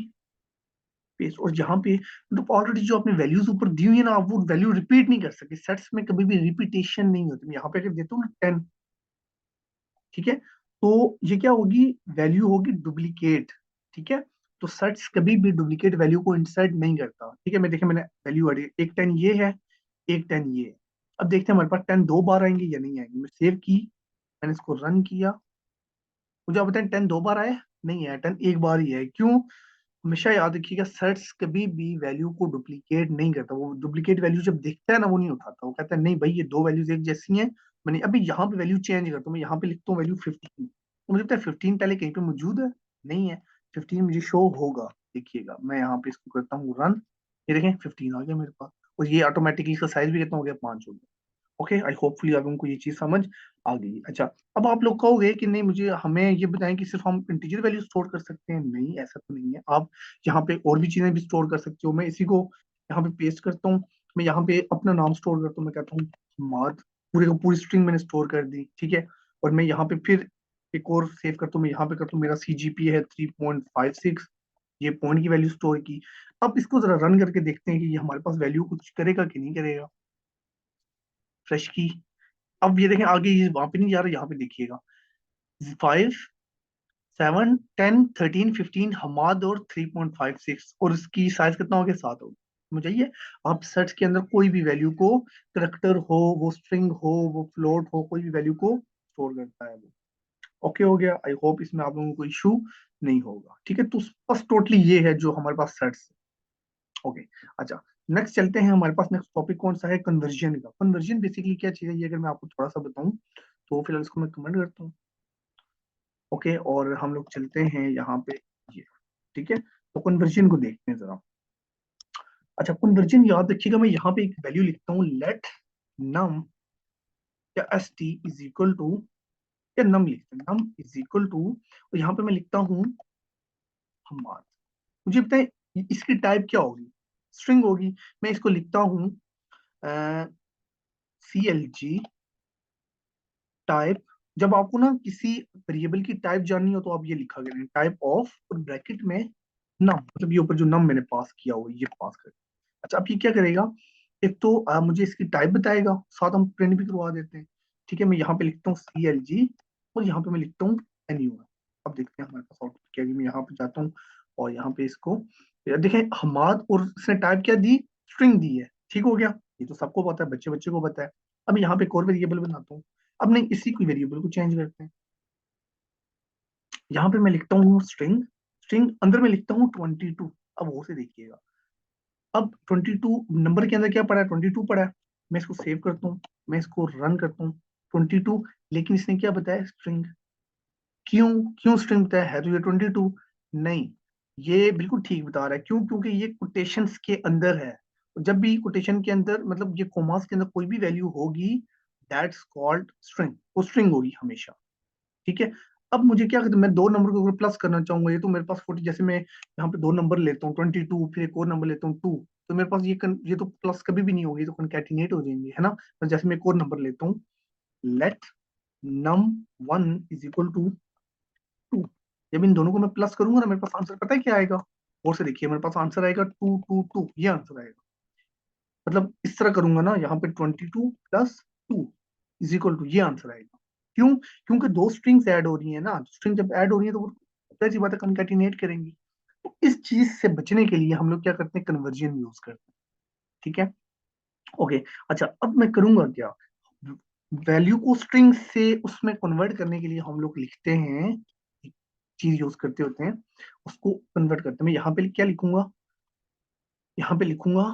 पेस्ट, और यहाँ पे मतलब ऑलरेडी जो आपने वैल्यूज ऊपर दी हुई है ना, आप वो वैल्यू रिपीट नहीं कर सकते। सेट्स में कभी भी रिपीटेशन नहीं होती। मैं यहाँ पे अगर देता हूँ ना 10, ठीक है, तो ये क्या होगी, वैल्यू होगी डुप्लीकेट। ठीक है, तो सेट्स कभी भी डुप्लीकेट वैल्यू को इंसर्ट नहीं करता। ठीक है, मैं देखिए मैंने वैल्यू एड, एक 10 ये है, एक 10 ये है। अब देखते हैं हमारे पास 10 दो बार आएंगे या नहीं आएंगे। मैं सेव की, मैंने इसको रन किया, मुझे आप बताएं 10 दो बार आया? नहीं आया, 10 एक बार ही है। क्यों? हमेशा याद रखिएगा, सेट्स कभी भी वैल्यू को डुप्लीकेट नहीं करता। वो डुप्लीकेट वैल्यू जब देखता है ना, वो नहीं उठाता, वो कहता है नहीं भाई ये दो वैल्यूज एक जैसी हैं। मैंने अभी यहाँ पे वैल्यू चेंज करता हूँ, मैं यहाँ पे लिखता हूँ वैल्यू 15, तो मुझे पता है 15 पहले कहीं पे मौजूद है, नहीं है। 15 मुझे शो होगा, देखिएगा मैं यहाँ पे इसको करता हूँ रन, ये देखें 15 आ गया मेरे पास। और ये ऑटोमेटिकली इसका साइज भी कितना हो गया, 5 हो गया। ओके, आई होपफुली आप लोगों को ये चीज समझ आ गई। अच्छा, अब आप लोग कहोगे कि नहीं मुझे, हमें ये बताएं कि सिर्फ हम इंटीजर वैल्यू स्टोर कर सकते हैं। नहीं, ऐसा तो नहीं है, आप यहाँ पे और भी चीजें भी स्टोर कर सकते हो। मैं इसी को यहाँ पे पेस्ट करता हूँ, मैं यहाँ पे अपना नाम स्टोर करता हूँ, मैं कहता हूँ माद, पूरे को पूरी स्ट्रिंग मैंने स्टोर कर दी। ठीक है, और मैं यहाँ पे फिर एक और सेव करता हूँ, मैं यहाँ पे करता हूँ मेरा CGP है 3.56, ये पॉइंट की वैल्यू स्टोर की। अब इसको जरा रन करके देखते हैं कि ये हमारे पास वैल्यू कुछ करेगा कि नहीं करेगा। फ्रेश की, अब ये देखें आगे, ये वहां पे नहीं जा रहा, यहाँ पे देखिएगा 5 7 10 13 15 हमाद और 3.56, और इसकी साइज कितना हो गया, 7 हो गया। मुझे ये, आप सर्च के अंदर कोई भी वैल्यू को, करेक्टर हो, वो स्ट्रिंग हो, वो फ्लोट हो, कोई भी वैल्यू को स्टोर करता है वो। ओके हो गया, आई होप इसमें आप लोगों को इशू नहीं होगा। ठीक है, तो बस टोटली ये है जो हमारे पास सेट्स। ओके। अच्छा, नेक्स्ट चलते हैं, हमारे पास नेक्स्ट टॉपिक कौन सा है, कन्वर्जन का। कन्वर्जन बेसिकली क्या चीज है, ये अगर मैं आपको थोड़ा सा बताऊं, तो फिलहाल इसको मैं कमेंट करता हूँ। ओके, और हम लोग चलते हैं यहाँ पे, ये ठीक है, तो कन्वर्जन को देखते हैं जरा। अच्छा, कन्वर्जन याद रखिएगा, मैं यहाँ पे एक वैल्यू लिखता हूँ, लेट नम या st इज इक्वल टू, या नम लिखते हैं, नम इज इक्वल टू, और यहाँ पे मैं लिखता हूँ हमार। मुझे बताए इसकी टाइप क्या होगी, स्ट्रिंग होगी। मैं इसको लिखता हूँ CLG टाइप। जब आपको ना किसी वेरिएबल की टाइप जाननी हो, तो आप ये लिखा करें टाइप ऑफ, और ब्रैकेट में नम, मतलब ये ऊपर जो नम मैंने पास किया हो ये पास कर। अच्छा, अब ये क्या करेगा, एक तो मुझे इसकी टाइप बताएगा, साथ हम प्रिंट भी करवा देते हैं। ठीक है, मैं यहाँ पे लिखता हूँ CLG, और यहाँ पे मैं लिखता हूँ NUR। अब देखते हैं हमारे पास आउटपुट क्या है। मैं यहाँ पे जाता हूँ, और यहाँ पे इसको देखें, हमाद, और इसने टाइप क्या दी, स्ट्रिंग दी है। ठीक हो गया, ये तो सबको पता है, बच्चे बच्चे को पता है। अब यहाँ पे एक और वेरिएबल बनाता हूँ। अब नहीं, इसी को वेरिएबल को चेंज करते हैं। यहाँ पे मैं लिखता हूँ स्ट्रिंग, स्ट्रिंग अंदर में लिखता हूँ 22। अब वो से देखिएगा, अब 22 नंबर के अंदर क्या पड़ा है, 22 पड़ा है। मैं इसको सेव करता हूँ, मैं इसको रन करता हूँ, 22, लेकिन इसने क्या बताया, स्ट्रिंग। क्यों? क्यों स्ट्रिंग बताया है, तो ये 22 नहीं, ये बिल्कुल ठीक बता रहा है। क्यों? क्योंकि ये कोटेशंस के अंदर है। जब भी कोटेशन के अंदर, मतलब ये कोमास के अंदर कोई भी वैल्यू होगी, दैट्स कॉल्ड स्ट्रिंग, वो स्ट्रिंग होगी हमेशा। ठीक है, अब मुझे क्या करते, मैं दो नंबर को अगर प्लस करना चाहूंगा, ये तो मेरे पास 40, जैसे मैं यहाँ पे दो नंबर लेता हूँ 22, फिर एक और नंबर लेता हूँ 2, तो मेरे पास ये तो प्लस कभी भी नहीं होगी, तो कंकैटिनेट हो जाएंगे, है ना। तो जैसे मैं एक और नंबर लेता हूँ, let num 1 is equal to 2। जब इन दोनों को मैं प्लस करूंगा ना, मेरे पास आंसर पता है क्या आएगा, और से देखिए मेरे पास आंसर आएगा 2 2 2, ये आंसर आएगा। मतलब इस तरह करूंगा ना, यहाँ पे 22 + 2 इज इक्वल टू, ये आंसर आएगा। क्यों? क्योंकि दो स्ट्रिंग्स ऐड हो रही है ना, स्ट्रिंग जब ऐड हो रही है तो वो ऐसी बात है, कंकैटिनेट करेंगी। तो इस चीज से बचने के लिए हम लोग क्या करते हैं, कन्वर्जन यूज करते हैं। ठीक है, ओके। अच्छा, अब मैं करूंगा क्या, वैल्यू को स्ट्रिंग से उसमें कन्वर्ट करने के लिए हम लोग लिखते हैं, एक चीज यूज करते होते हैं, उसको कन्वर्ट करते हैं। मैं यहाँ पे क्या लिखूंगा, यहाँ पे लिखूंगा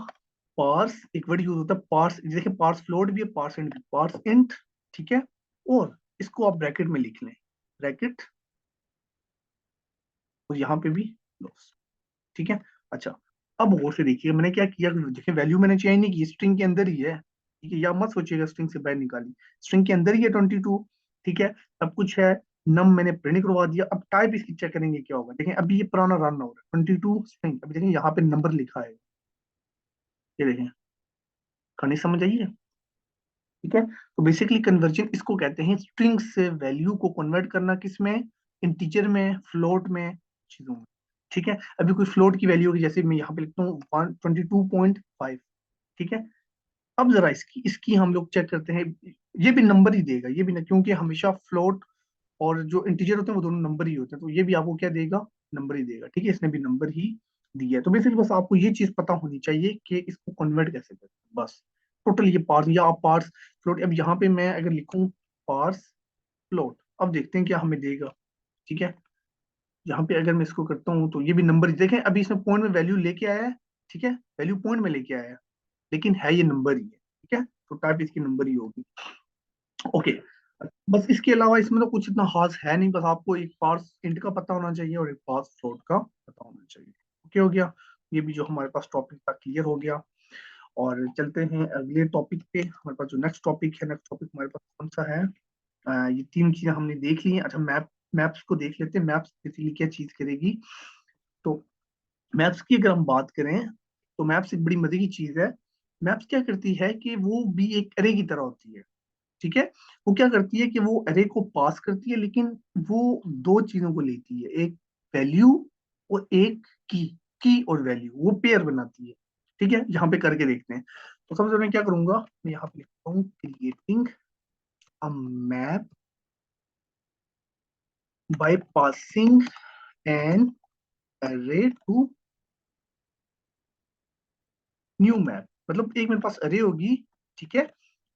पार्स, एक वर्ड यूज होता है पार्स, देखिए पार्स फ्लोट भी है, पार्स इंट भी, पार्स इंट, ठीक है। और इसको आप ब्रैकेट में लिख लें, ब्रैकेट, और यहाँ पे भी क्लोज, ठीक है। अच्छा, अब गौर से देखिए मैंने क्या किया, देखिए वैल्यू मैंने चेंज नहीं की, स्ट्रिंग के अंदर ही है, ठीक है, या मत सोचिएगा स्ट्रिंग से बाहर निकाली, स्ट्रिंग के अंदर ही है 22, ठीक है, सब कुछ है। नम मैंने प्रिंट करवा दिया, अब टाइप इसकी चेक करेंगे क्या होगा, देखें अभी ये पुराना रन हो रहा है 22 स्ट्रिंग, अभी देखें यहाँ पे नंबर लिखा है, ये देखें, कहानी समझ आई है, ठीक है। तो बेसिकली कन्वर्जन इसको कहते हैं, स्ट्रिंग से वैल्यू को कन्वर्ट करना, किसमें, इंटीजर में, फ्लोट में, चीजों में, ठीक है। अभी कोई फ्लोट की वैल्यू होगी, जैसे मैं यहाँ पे लिखता हूँ 22.5, ठीक है। अब जरा इसकी इसकी हम लोग चेक करते हैं, ये भी नंबर ही देगा, ये भी ना, क्योंकि हमेशा फ्लोट और जो इंटीजर होते हैं वो दोनों नंबर ही होते हैं, तो ये भी आपको क्या देगा, नंबर ही देगा, ठीक है, इसने भी नंबर ही दिया है। तो बेसिकली बस आपको ये चीज पता होनी चाहिए कि इसको कन्वर्ट कैसे करें, बस टोटल ये पार्स, या आप पार्स फ्लोट, अब यहाँ पे मैं अगर लिखूं पार्स फ्लोट, अब देखते हैं क्या हमें देगा, ठीक है। यहाँ पे अगर मैं इसको करता हूँ तो ये भी नंबर, देखें अभी इसमें पॉइंट में वैल्यू लेके आया है, ठीक है, वैल्यू पॉइंट में लेके आया है, लेकिन है ये नंबर ही है, ठीक है, तो टाइप इसकी नंबर ही होगी, ओके। बस इसके अलावा इसमें तो कुछ इतना खास है नहीं, बस आपको एक पार्स इंट का पता होना चाहिए और एक पार्स फ्लोट का पता होना चाहिए, ओके हो गया। ये भी जो हमारे पास टॉपिक था क्लियर हो गया, और चलते हैं अगले टॉपिक पे। हमारे पास जो नेक्स्ट टॉपिक है, नेक्स्ट टॉपिक हमारे पास कौन सा है, ये तीन चीजें हमने देख ली हैं। अच्छा, मैप्स को देख लेते हैं, मैप्स बेसिकली क्या चीज करेगी। तो मैप्स की अगर हम बात करें, तो मैप्स एक बड़ी मजे की चीज है। मैप्स क्या करती है कि वो भी एक अरे की तरह होती है, ठीक है। वो क्या करती है कि वो अरे को पास करती है, लेकिन वो दो चीजों को लेती है, एक वैल्यू और एक की और वैल्यू, वो पेयर बनाती है, ठीक है। यहाँ पे करके देखते हैं। तो सबसे पहले मैं क्या करूंगा, मैं यहाँ पे लिखता हूँ creating a map by passing an array to new map, मतलब एक मेरे पास अरे होगी, ठीक है।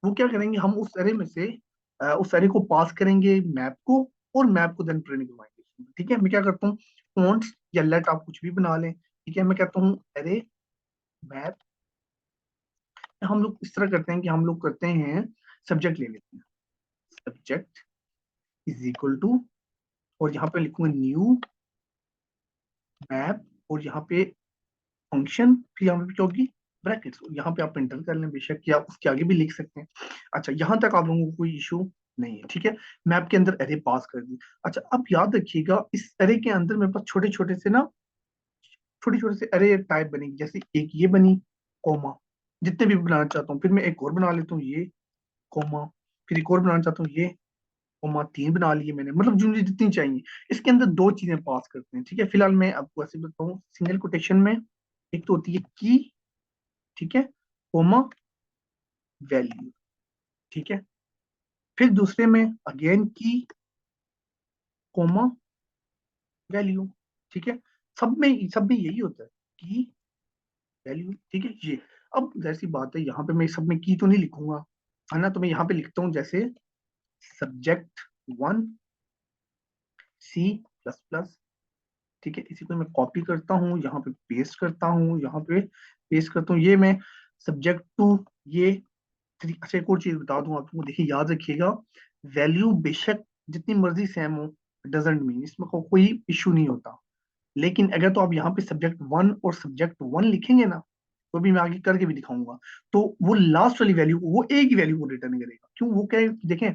वो क्या करेंगे, हम उस अरे में से उस अरे को पास करेंगे मैप को, और मैप को देन प्रिंट करवाएंगे, ठीक है। मैं क्या करता हूँ, फॉन्ट्स या लेट आप कुछ भी बना लें, ठीक है। मैं कहता हूँ अरे मैप, हम लोग इस तरह करते हैं कि हम लोग करते हैं, सब्जेक्ट ले लेते हैं, सब्जेक्ट इज इक्वल टू, और यहाँ पे लिखूंगा न्यू मैप, और यहाँ पे फंक्शन, फिर यहाँ पे क्या होगी, ब्रैकेट्स, यहाँ पे आप एंटर कर लें बेशक, या उसके आगे भी लिख सकते हैं। अच्छा, यहाँ तक आप लोगों को कोई इशू नहीं है, ठीक है। मैप के अंदर एरे पास कर दी। अच्छा, अब याद रखिएगा इस एरे के अंदर मेरे पास छोटे छोटे से ना, छोटे छोटे से एरे टाइप बनेगी, जैसे एक ये बनी, कोमा, जितने भी बनाना चाहता हूँ, फिर मैं एक और बना लेता हूँ ये, कोमा, फिर एक और बनाना चाहता हूँ ये, कोमा, तीन बना लिए मैंने, मतलब जो मुझे जितनी चाहिए। इसके अंदर दो चीजें पास करते हैं, ठीक है। फिलहाल मैं आपको ऐसे बताऊँ, सिंगल कोटेशन में एक तो होती है की, ठीक है, कोमा, वैल्यू, ठीक है। फिर दूसरे में अगेन की, कोमा, वैल्यू, ठीक है। सब में यही होता है, की, वैल्यू, ठीक है ये। अब जैसी बात है, यहाँ पे मैं सब में की तो नहीं लिखूंगा, है ना, तो मैं यहाँ पे लिखता हूँ जैसे सब्जेक्ट वन C++, ठीक है। इसी को मैं कॉपी करता हूँ, यहाँ पे पेस्ट करता हूँ, यहाँ पे पेस्ट करता हूँ, ये मैं सब्जेक्ट टू, ये थ्री। अच्छा, एक और चीज बता दूं आपको, देखिए याद रखिएगा, वैल्यू बेशक जितनी मर्जी सेम हो, डजेंट मीन, इसमें कोई इशू नहीं होता, लेकिन अगर तो आप यहाँ पे सब्जेक्ट वन और सब्जेक्ट वन लिखेंगे ना, तो भी मैं आगे करके भी दिखाऊंगा, तो वो लास्ट वाली वैल्यू, वो एक ही वैल्यू को रिटर्न करेगा, क्यों, वो क्या है कि देखें,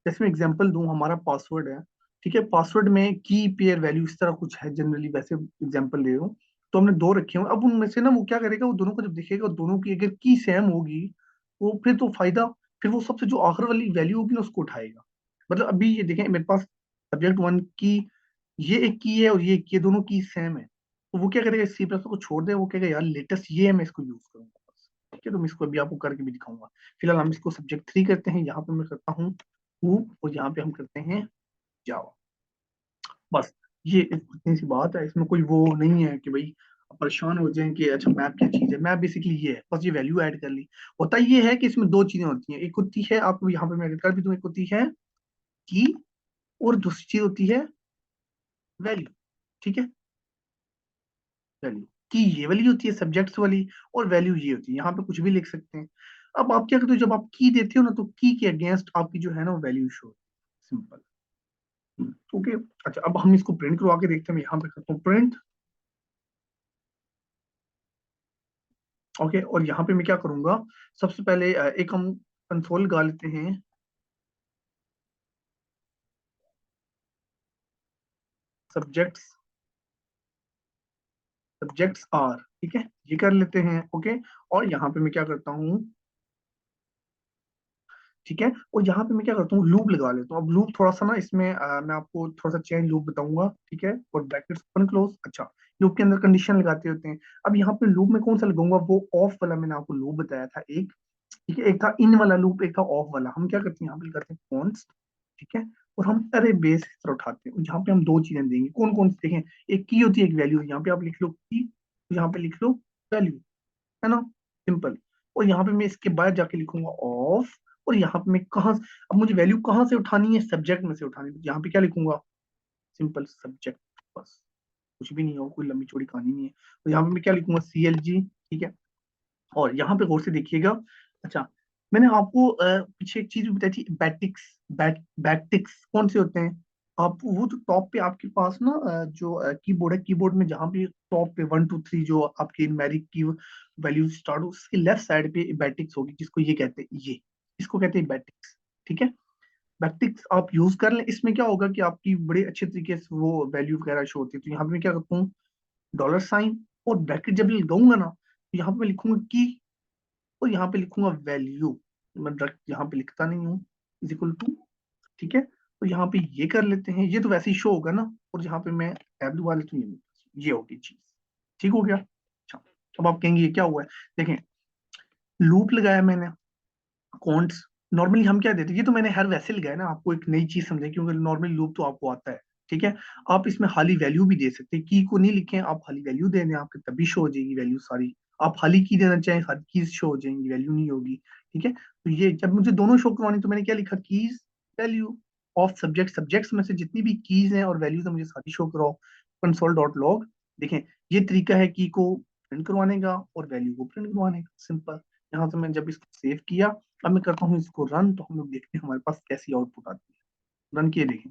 जैसे मैं एग्जांपल दूं, हमारा पासवर्ड है, ठीक है, पासवर्ड में की पेयर वैल्यू इस तरह कुछ है जनरली, वैसे एग्जांपल ले रहा हूँ, तो हमने दो रखे हुए, अब उनमें से ना वो क्या करेगा, वो दोनों को जब दिखेगा, दोनों की अगर की सेम होगी, वो फिर तो फायदा, फिर वो सबसे जो आखिर वाली वैल्यू होगी ना उसको उठाएगा। मतलब अभी ये देखें मेरे पास सब्जेक्ट वन की, ये एक की है और ये एक की है, दोनों की सेम है, तो वो क्या करेगा, सी प्लस को छोड़ दे, वो कहेगा यार लेटेस्ट ये है, मैं इसको यूज करूंगा बस, ठीक है। तो मैं इसको अभी आपको करके भी दिखाऊंगा। फिलहाल हम इसको सब्जेक्ट थ्री करते हैं, यहाँ पे मैं करता हूँ who, और यहाँ पे हम करते हैं जावा, बस ये इतनी सी बात है, इसमें कोई वो नहीं है कि भाई परेशान हो जाएं कि अच्छा मैप क्या चीज है। मैप बेसिकली ये है, बस ये वैल्यू ऐड कर ली। होता ये है कि इसमें दो चीजें होती हैं, एक होती है आपको यहाँ पे मैं edit कर भी दूं, एक होती है की, और दूसरी चीज होती है वैल्यू। ठीक है, वैल्यू की ये वाली होती है सब्जेक्ट्स वाली, और वैल्यू ये होती है, यहाँ पे कुछ भी लिख सकते हैं। अब आप क्या करते हो, जब आप की देते हो ना, तो की के अगेंस्ट आपकी जो है ना वैल्यू शो, सिंपल। ओके। अच्छा, अब हम इसको प्रिंट करवा के देखते हैं। मैं यहाँ पे करता हूँ प्रिंट। ओके, और यहाँ पे मैं क्या करूंगा, सबसे पहले एक हम कंसोल लगा लेते हैं। सब्जेक्ट्स, सब्जेक्ट्स आर, ठीक है, ये कर लेते हैं। ओके, और यहाँ पे मैं क्या करता हूँ, ठीक है, और यहाँ पे मैं क्या करता हूँ, लूप लगा लेता हूँ। अब लूप थोड़ा सा ना इसमें मैं आपको थोड़ा सा चेंज लूप बताऊंगा, ठीक है, और ब्रैकेट्स ओपन क्लोज। अच्छा, लूप के अंदर कंडीशन लगाते होते हैं। अब यहाँ पे लूप में कौन सा लगाऊंगा, वो ऑफ वाला मैंने आपको लूप बताया था एक, ठीक है, एक था इन वाला लूप, एक था ऑफ वाला। हम क्या करते हैं, यहाँ पे करते हैं कॉन्स्ट, ठीक है, और हम अरे बेस इस तरह उठाते हैं। यहाँ पे हम दो चीजें देंगे, कौन कौन सी देखें, एक की होती है, एक वैल्यू। यहाँ पे आप लिख लो की, यहाँ पे लिख लो वैल्यू, है ना, सिंपल। और यहाँ पे मैं इसके बाद जाके लिखूंगा ऑफ, और यहाँ पे मैं कहाँ, अब मुझे वैल्यू कहाँ से उठानी है, सब्जेक्ट में से उठानी है। यहाँ पे क्या लिखूंगा, सिंपल सब्जेक्ट, बस, कुछ भी नहीं हो, कोई लंबी चौड़ी कहानी नहीं है। तो यहाँ पे मैं क्या लिखूंगा, CLG, ठीक है। और यहाँ पे गौर से देखिएगा। अच्छा, मैंने आपको पीछे एक चीज भी बताई थी, बैटिक्स, बैटिक्स कौन से होते हैं, आप वो तो टॉप पे आपके पास ना जो कीबोर्ड है, कीबोर्ड में जहाँ भी टॉप पे 1 2 3 जो आपकी न्यूमेरिक की वैल्यू स्टार्ट हो, उसके लेफ्ट साइड पे बैटिक्स होगी, जिसको ये कहते हैं, ये इसको कहते हैं बैटिक्स, ठीक है। बैटिक्स आप यूज कर लें, इसमें क्या होगा कि आपकी बड़े अच्छे तरीके से वो वैल्यू वगैरह शो होती है। तो यहाँ पे मैं क्या करता हूँ, $साइन, और ब्रैकेट जब लगाऊंगा ना, तो यहाँ पे मैं लिखूंगा की, और यहाँ पे लिखूंगा वैल्यू, मैं डायरेक्ट यहाँ पे लिखता नहीं हूँ, इज इक्वल टू, ठीक है। तो यहाँ पे ये कर लेते हैं, ये तो वैसे ही शो होगा ना, और यहाँ पे मैं टैब दबा लेता हूँ, ये होगी चीज, ठीक हो गया। अच्छा, अब आप कहेंगे ये क्या हुआ है, देखें, लूप लगाया मैंने, कॉन्ट्स, नॉर्मली हम क्या देते हैं, ये तो मैंने हर वैसे लगाया ना, आपको एक नई चीज समझे, क्योंकि नॉर्मली लूप तो आपको आता है, ठीक है। आप इसमें खाली वैल्यू भी दे सकते हैं, की को नहीं लिखें, आप खाली वैल्यू दे दें, आपके तभी शो हो जाएगी वैल्यू सारी। आप खाली की देना चाहें, सारी कीज शो हो जाएंगी, वैल्यू नहीं होगी, ठीक है। तो ये जब मुझे दोनों शो करवानी, तो मैंने क्या लिखा, keys value of subject, subjects में से जितनी भी कीज हैं और वैल्यूज है, मुझे सारी शो कराओ, कंसोल डॉट लॉग। देखें, ये तरीका है की को प्रिंट करवाने का और वैल्यू को प्रिंट करवाने का, सिंपल। यहाँ से मैं जब इसको सेव किया, अब मैं करता हूँ इसको रन, तो हम लोग देखते हैं हमारे पास कैसी आउटपुट आती है। रन किए देखें,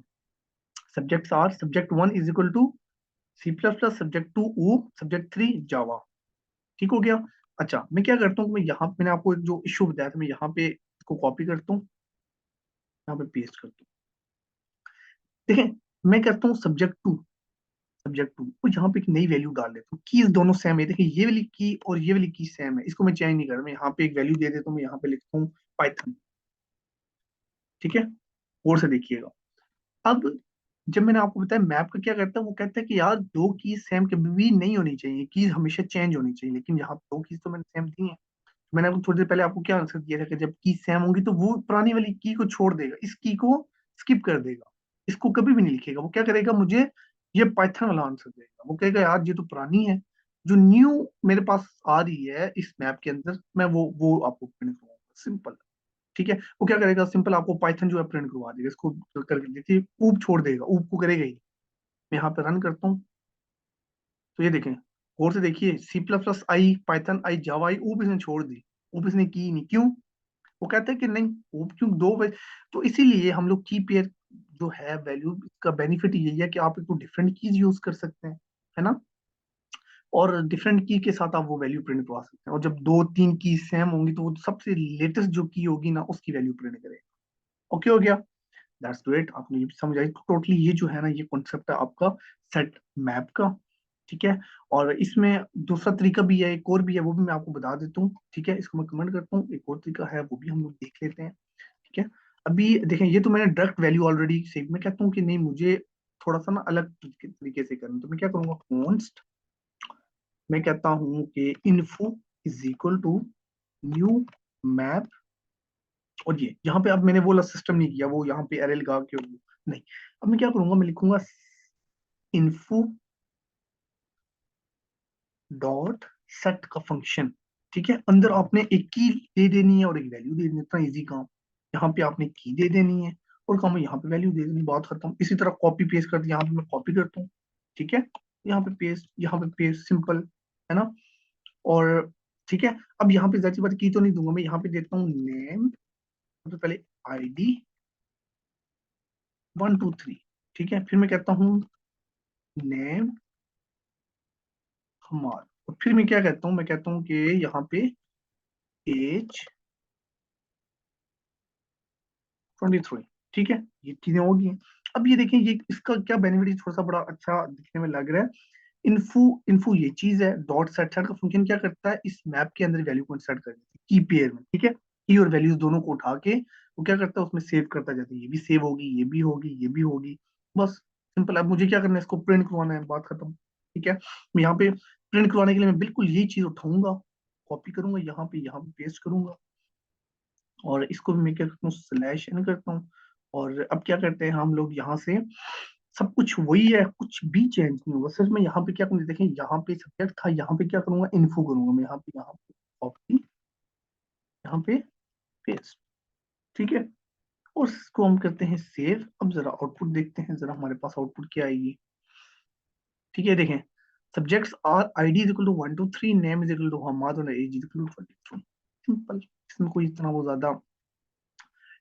subjects are, subject 1 is equal to C++, subject 2 OOP, subject 3 जावा, ठीक हो गया। अच्छा, मैं क्या करता हूँ, मैं यहाँ मैंने आपको एक जो इशू बताया था, मैं यहाँ पे इसको कॉपी करता हूँ, यहाँ पे पेस्ट करता हूँ। देखें, मैं करता हूँ सब्जेक्ट टू और यहाँ पे एक नई वैल्यू डाल देता हूँ, कीज दोनों सेम है। देखिए, ये वाली की और ये वाली की सेम है, इसको मैं चेंज नहीं कर रहा, मैं यहाँ पे एक वैल्यू दे देता हूँ, मैं यहाँ पे लिखता हूँ पाइथन, ठीक है। और से देखिएगा, अब जब मैंने आपको बताया मैप का क्या करता है, वो कहता है कि यार दो कीज सेम कभी भी नहीं होनी चाहिए, कीज हमेशा चेंज होनी चाहिए, लेकिन यहाँ दो कीज तो मैंने सेम दी है। तो मैंने आपको थोड़ी देर पहले आपको क्या आंसर दिया था कि जब की सेम होंगी तो वो पुरानी वाली की को छोड़ देगा, इस की को स्किप कर देगा, इसको कभी भी नहीं लिखेगा। वो क्या करेगा, मुझे ये पाइथन वाला आंसर देगा। वो कहेगा यार ये तो पुरानी है, जो न्यू मेरे पास आ रही है इस मैप के अंदर, मैं वो आपको प्रिंट करूंगा, सिंपल, ठीक है। वो क्या करेगा, सिंपल आपको पाइथन जो है प्रिंट करवा देगा, इसको करके देखिए, ऊप छोड़ देगा, ऊप को करेगा ही। मैं यहाँ पे रन करता हूँ, तो ये देखें, और से देखिए, C++, पाइथन आई, जावा आई, ऊप इसने छोड़ दी, ऊप इसने की नहीं, क्यों, वो कहते हैं कि नहीं, ऊप क्यों दो तो इसीलिए हम लोग की पेयर जो है वैल्यू का बेनिफिट यही है कि आप एक तो डिफरेंट कीज यूज कर सकते हैं, है ना, और डिफरेंट की के साथ आप वो वैल्यू प्रिंट करवा सकते हैं, और जब दो तीन की सेम होंगी, तो वो सबसे लेटेस्ट जो की होगी ना, उसकी वैल्यू प्रिंट करेगा। ओके हो गया, दैट्स ग्रेट, आपने ये भी समझ आई। तो टोटली ये जो है ना, ये कॉन्सेप्ट है आपका सेट मैप का, ठीक है। और इसमें दूसरा तरीका भी है, एक और भी है, वो भी मैं आपको बता देता हूँ, ठीक है, इसको मैं कमेंट करता हूँ, एक और तरीका है, वो भी हम लोग देख लेते हैं, ठीक है। अभी देखें, ये तो मैंने डायरेक्ट वैल्यू ऑलरेडी सेव, मैं कहता हूँ कि नहीं, मुझे थोड़ा सा ना अलग तरीके से करना, तो मैं क्या करूंगा, कॉन्स्ट, मैं कहता हूँ कि info is equal to new map, और ये यहाँ पे अब मैंने वो वाला सिस्टम नहीं किया, वो यहाँ पे एरे लगा के नहीं। अब मैं क्या करूंगा, मैं लिखूंगा इन्फो डॉट सेट का फंक्शन, ठीक है। अंदर आपने एक की दे देनी है और एक वैल्यू दे देनी है, इतना इजी काम। यहाँ पे आपने की दे देनी है और काम यहाँ पे वैल्यू दे देनी, बात खत्म। इसी तरह कॉपी पेस्ट करते, यहाँ पे मैं कॉपी करता हूँ, ठीक है, यहाँ पे पेस्ट, यहाँ पे पेस्ट, सिंपल है ना। और ठीक है, अब यहाँ पे जाती बात की तो नहीं दूंगा मैं, यहाँ पे देता हूँ नेम, सबसे पहले आईडी 1 2 3, ठीक है, फिर मैं कहता हूँ नेम हमार, और फिर मैं क्या कहता हूँ, मैं कहता हूँ कि यहाँ पे एज 23, ठीक है, ये चीजें होगी हैं। अब ये देखें, ये इसका क्या बेनिफिट है, थोड़ा सा बड़ा अच्छा दिखने में लग रहा है। इन्फो इन्फो ये चीज है, डॉट सेट, सेट का फंक्शन क्या करता है, इस मैप के अंदर वैल्यू को सेट कर देता है की पेयर में, ठीक है। की और वैल्यूज दोनों को उठा के वो क्या करता है, उसमें सेव करता जाता है, ये भी सेव होगी, ये भी होगी, ये भी होगी, बस सिंपल। अब मुझे क्या करना है, इसको प्रिंट करवाना है, बात खत्म, ठीक है। मैं यहाँ पे प्रिंट करवाने के लिए मैं बिल्कुल यही चीज उठाऊंगा, कॉपी करूंगा, यहाँ पे पेस्ट करूंगा, और इसको भी मैं क्या करता हूँ, स्लैश एन करता हूँ। और अब क्या करते हैं हम लोग, यहाँ से सब कुछ वही है, कुछ भी चेंज नहीं होगा, सिर्फ मैं यहाँ पे क्या करूँगा, देखें यहाँ पे सब्जेक्ट था, यहाँ पे क्या करूंगा, इन्फो करूंगा मैं, यहाँ पे कॉपी, यहाँ पे पेस्ट, ठीक है। और इसको हम करते हैं सेव। अब जरा आउटपुट देखते हैं, जरा हमारे पास आउटपुट क्या आएगी, ठीक है, देखें, subjects are ID is equal to 1 2 3, name is equal to Hamad और age is equal to 23, simple. इसमें कोई इतना वो ज्यादा,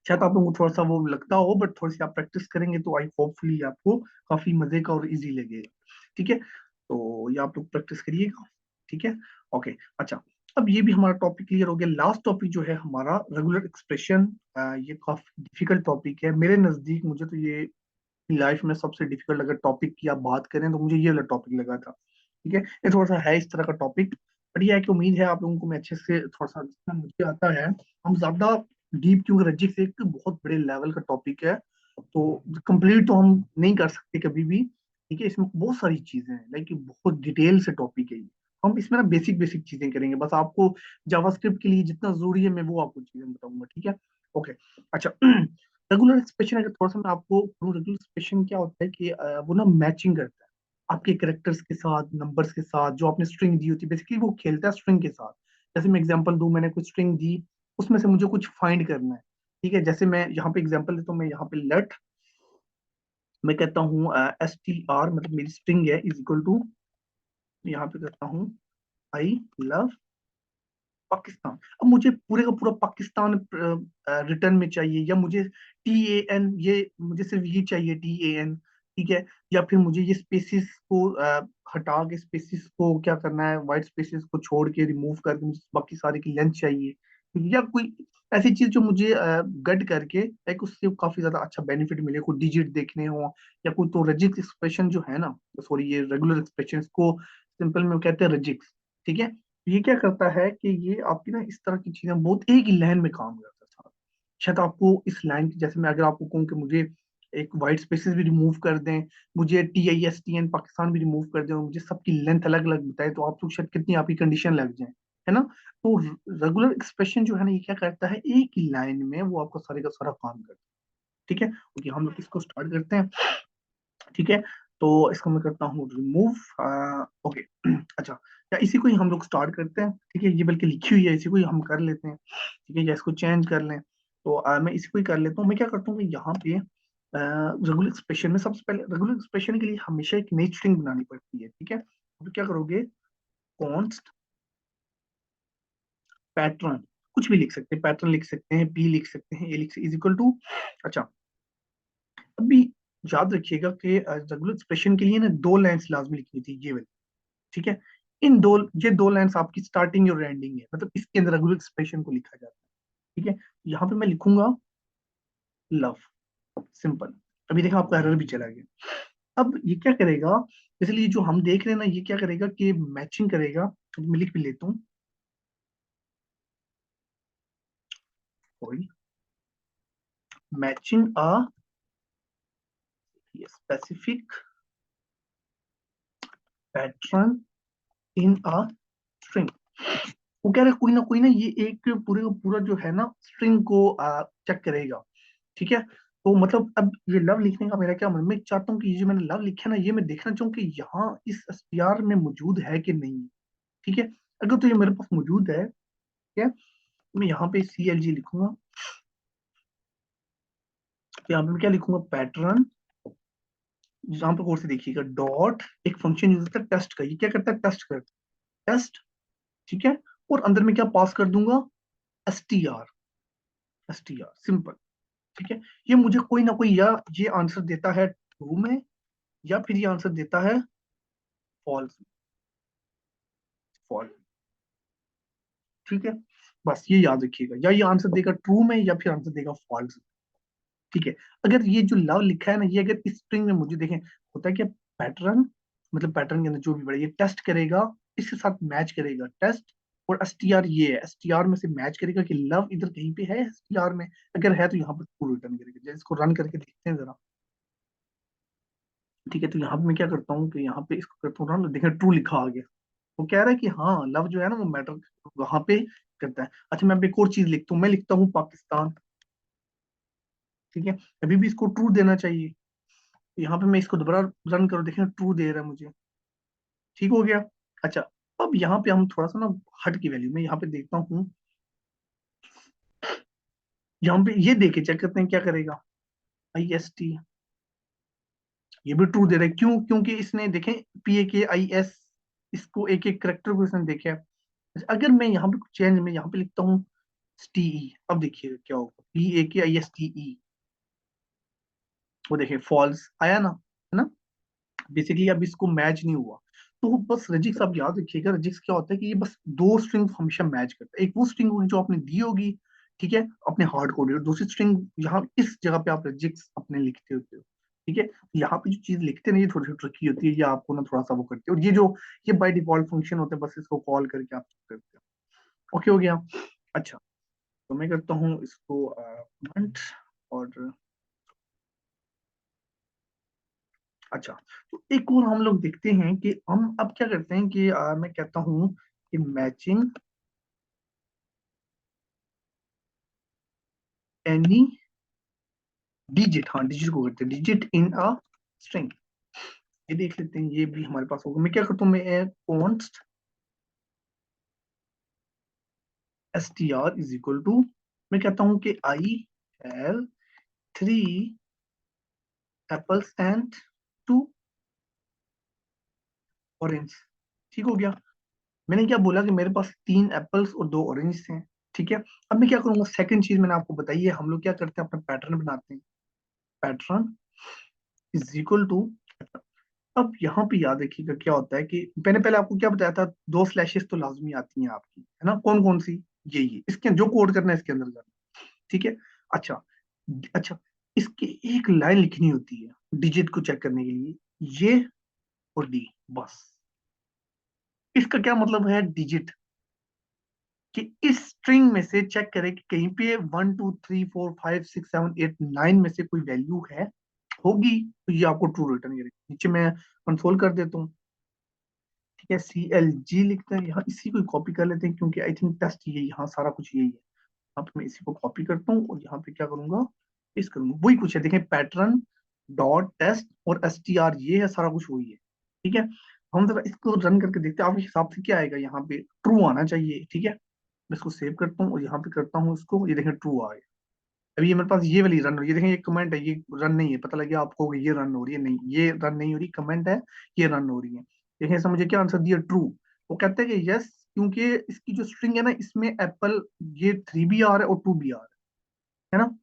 शायद आप लोगों को थोड़ा सा वो लगता हो, बट थोड़ी सी आप प्रैक्टिस करेंगे तो आई होपफुली आपको काफी मजे का और इजी लगेगा, ठीक है। तो ये आप लोग प्रैक्टिस करिएगा, ठीक है। ओके, अच्छा, अब ये भी हमारा टॉपिक क्लियर हो गया। लास्ट टॉपिक जो है हमारा रेगुलर एक्सप्रेशन, ये काफी डिफिकल्ट टॉपिक है मेरे नजदीक। मुझे तो ये लाइफ में सबसे डिफिकल्ट अगर टॉपिक की आप बात करें तो मुझे ये वाला टॉपिक लगा था, ठीक है। ये थोड़ा सा है इस तरह का टॉपिक, बढ़िया है कि उम्मीद है आप लोगों को मैं अच्छे से, थोड़ा सा जितना मुझे आता है, हम ज्यादा डीप, क्योंकि रज्जिक से एक बहुत बड़े लेवल का टॉपिक है, तो कंप्लीट तो हम नहीं कर सकते कभी भी, ठीक है। इसमें बहुत सारी चीजें हैं, लाइक बहुत डिटेल से टॉपिक है ये। हम इसमें ना बेसिक बेसिक चीजें करेंगे, बस आपको जावास्क्रिप्ट के लिए जितना जरूरी है मैं वो आपको चीजें बताऊंगा, ठीक है। ओके, अच्छा, रेगुलर एक्सप्रेशन अगर थोड़ा सा मैं आपको रेगुलर एक्सप्रेशन क्या होता है कि वो ना मैचिंग करता है आपके करेक्टर्स के साथ, नंबर्स के साथ, जो आपने स्ट्रिंग दी होती है, बेसिकली वो खेलता है स्ट्रिंग के साथ। जैसे मैं एग्जांपल दूं, मैंने कुछ स्ट्रिंग दी, उसमें से मुझे कुछ फाइंड करना है, ठीक है। जैसे मैं यहाँ पे एग्जांपल देता हूँ, मैं यहाँ पे लेट, मैं कहता हूँ str, मतलब मेरी स्ट्रिंग है, इज इक्वल टू, यहाँ पे करता हूँ आई लव पाकिस्तान। अब मुझे पूरे का पूरा पाकिस्तान रिटर्न में चाहिए, या मुझे TAN, ये मुझे सिर्फ ये चाहिए TAN, ठीक है। या फिर मुझे ये स्पेसिस को हटा के, स्पेसिस को क्या करना है, वाइट स्पेसिस को छोड़ के, रिमूव करके मुझे बाकी सारे की लेंथ चाहिए, या कोई ऐसी चीज जो मुझे गड करके लाइक उससे काफी ज्यादा अच्छा बेनिफिट मिले, कोई डिजिट देखने हो, या कोई तो रजिक एक्सप्रेशन जो है ना, सॉरी, ये रेगुलर एक्सप्रेशन को सिंपल में कहते हैं रजिक्स, ठीक है। ये क्या करता है कि ये आपकी ना इस तरह की चीजें बहुत एक ही लाइन में काम करता है सारा। शायद आपको इस लाइन की, जैसे मैं अगर आपको कहूँ कि मुझे एक वाइट स्पेसेस भी रिमूव कर दें, मुझे TISTN पाकिस्तान भी रिमूव कर दें, और मुझे सबकी लेंथ अलग अलग बताए, तो आप लोग शायद कितनी आपकी कंडीशन लग जाए, है ना। तो रेगुलर एक्सप्रेशन जो है ना, ये क्या करता है, एक ही लाइन में वो आपका सारे का सारा काम करता है, ठीक है। ओके, हम लोग इसको स्टार्ट करते हैं, ठीक है। तो इसको मैं करता हूँ रिमूव, ओके, अच्छा, या इसी को ही हम लोग स्टार्ट करते हैं, ठीक है। ये बल्कि लिखी हुई है, इसी को ही हम कर लेते हैं, ठीक है, या इसको चेंज कर लें। तो मैं इसी को ही कर लेता हूँ। मैं क्या करता हूँ कि यहाँ पे रेगुलर एक्सप्रेशन में सबसे पहले, रेगुलर एक्सप्रेशन के लिए हमेशा एक नई स्ट्रिंग बनानी पड़ती है, ठीक है। तो क्या करोगे, कॉन्स्ट पैटर्न, कुछ भी लिख सकते हैं, पैटर्न लिख सकते हैं, P लिख सकते हैं, A लिख सकते, इज इक्वल टू, अच्छा, अभी याद रखिएगा कि रेगुलर एक्सप्रेशन के लिए ना दो लाइंस लाजमी लिखनी थी, ये वाली, ठीक है। इन दो, ये दो लाइंस आपकी स्टार्टिंग और एंडिंग है, मतलब इसके अंदर रेगुलर एक्सप्रेशन को लिखा जाता है, ठीक है। यहाँ पे मैं लिखूंगा लव, सिंपल। अभी देखा, आपका एरर भी चला गया। अब ये क्या करेगा, इसलिए जो हम देख रहे हैं ना, ये क्या करेगा कि मैचिंग करेगा। अब मैं लिख भी लेता हूँ, sorry, matching a specific pattern in a string. वो कह रहे कोई ना कोई ना, ये एक पूरे का पूरा जो है ना स्ट्रिंग को चेक करेगा, ठीक है। तो मतलब अब ये लव लिखने का मेरा क्या मन, मैं चाहता हूँ कि ये जो मैंने लव लिखा ना, ये मैं देखना चाहूँ कि यहाँ इस STR में मौजूद है कि नहीं, ठीक है। अगर तो ये मेरे पास मौजूद है, ठीक है, मैं यहाँ पे CLG लिखूंगा, तो यहाँ पे मैं क्या लिखूंगा, पैटर्न, यहाँ पे गौर से देखिएगा, डॉट एक फंक्शन यूज होता है टेस्ट का, ये क्या करता है, टेस्ट करता है, टेस्ट, ठीक है। और अंदर में क्या पास कर दूंगा, str, str सिंपल, ठीक है। ये मुझे कोई ना कोई, या ये आंसर देता है ट्रू में, या फिर ये आंसर देता है फॉल्स, फॉल्स, ठीक है। बस ये याद रखिएगा, या ये आंसर देगा ट्रू में या फिर आंसर देगा फॉल्स, ठीक है। अगर ये जो लव लिखा है ना, ये अगर इस स्ट्रिंग में मुझे देखें, होता है क्या, पैटर्न, मतलब पैटर्न के अंदर जो भी बड़ा, ये टेस्ट करेगा, इसके साथ मैच करेगा टेस्ट, और str ये है, str में से मैच करेगा कि लव इधर कहीं पे है str में, अगर है तो यहाँ पर ट्रू रिटर्न करेगा। जैसे इसको रन करके देखते हैं जरा, ठीक है। तो यहाँ पे मैं क्या करता हूँ कि यहाँ पे इसको करता हूँ रन, देखें ट्रू लिखा आ गया, वो कह रहा है कि हाँ लव जो है ना वो मैटर वहां पे करता है। अच्छा, मैं अब एक और चीज लिखता हूँ, मैं लिखता हूँ पाकिस्तान, ठीक है। अभी भी इसको ट्रू देना चाहिए, तो यहाँ पे मैं इसको दोबारा रन करूँ, देखें ट्रू दे रहा है मुझे, ठीक हो गया। अच्छा, अब यहाँ पे हम थोड़ा सा ना हट की वैल्यू में यहाँ पे देखता हूँ, यहाँ पे ये देखे चेक करते हैं क्या करेगा, IST, ये भी ट्रू दे रहा है, क्यों, क्योंकि इसने देखें PAKIS, इसको एक एक करेक्टर को इसने देखा है। अच्छा, अगर मैं यहाँ पे कुछ चेंज, मैं यहाँ पे लिखता हूँ STE, अब देखिए क्या होगा, PAKISTE, वो देखिए फॉल्स आया ना, है ना। बेसिकली अब इसको मैच नहीं हुआ। तो बस रजिक्स आप याद रखिएगा, रजिक्स क्या होता है कि ये बस दो स्ट्रिंग हमेशा मैच करता है, एक वो स्ट्रिंग होगी जो आपने दी होगी, ठीक है, अपने हार्ड कोड, और दूसरी स्ट्रिंग यहाँ इस जगह पे आप रजिक्स अपने लिखते होते हो, ठीक है। तो यहाँ पे जो चीज लिखते हैं ना, ये थोड़ी सी ट्रिकी होती है, ये आपको ना थोड़ा सा वो करती है, और ये जो ये बाय डिफॉल्ट फंक्शन होते हैं, बस इसको कॉल करके आप करते हो, ओके हो गया। अच्छा, तो मैं करता हूँ इसको कमेंट, और अच्छा, तो एक और हम लोग देखते हैं कि हम अब क्या करते हैं कि मैं कहता हूं कि मैचिंग एनी डिजिट, हाँ डिजिट को करते हैं, डिजिट इन अ स्ट्रिंग, ये देख लेते हैं, ये भी हमारे पास होगा। मैं क्या करता हूँ, मैं const str is equal to, मैं कहता हूँ कि I have 3 apples and 2 orange, ठीक हो गया। मैंने क्या बोला कि मेरे पास 3 एप्पल्स और 2 ऑरेंज हैं, ठीक है। अब मैं क्या करूंगा, सेकंड चीज मैंने आपको बताई है, हम लोग क्या करते हैं, अपना पैटर्न बनाते हैं, पैटर्न इज इक्वल टू, अब यहाँ पे याद रखिएगा क्या होता है कि मैंने पहले आपको क्या बताया था, दो स्लैशेस तो लाजमी आती हैं आपकी, है ना, कौन कौन सी, ये इसके जो कोड करना है इसके अंदर करना, ठीक है। अच्छा, अच्छा, इसकी एक लाइन लिखनी होती है डिजिट को चेक करने के लिए, ये और डी, बस। इसका क्या मतलब है, डिजिट, कि इस स्ट्रिंग में से चेक करें कि कहीं पे 1 2 3 4 5 6 7 8 9 में से कोई वैल्यू है, होगी तो ये आपको ट्रू रिटर्न करेगी। नीचे मैं कंसोल कर देता हूँ, ठीक है, CLG लिखते हैं, यहाँ इसी को कॉपी कर लेते हैं, क्योंकि आई थिंक टेस्ट ये यहाँ सारा कुछ यही है। अब मैं इसी को कॉपी करता हूँ और यहाँ पे क्या करूंगा, पेस्ट करूंगा, वही कुछ है, देखें पैटर्न डॉट टेस्ट और str, ये है सारा कुछ वही है, ठीक है। हम जरा इसको रन करके देखते हैं, आपके हिसाब से क्या आएगा, यहाँ पे ट्रू आना चाहिए, ठीक है। मैं इसको सेव करता हूँ और यहाँ पे करता हूँ इसको, ये देखें ट्रू आ गया। अभी ये मेरे पास ये वाली रन हो रही है, ये देखें, ये कमेंट है, ये रन नहीं है, पता लगे आपको कि ये रन हो रही है, नहीं ये रन नहीं हो रही, कमेंट है, ये रन हो रही है। देखें इसने मुझे क्या आंसर दिया, ट्रू। वो कहते हैं कि यस, क्योंकि इसकी जो स्ट्रिंग है ना, इसमें एप्पल, ये 3 भी आ रहा है और 2 भी आ रहा है ना।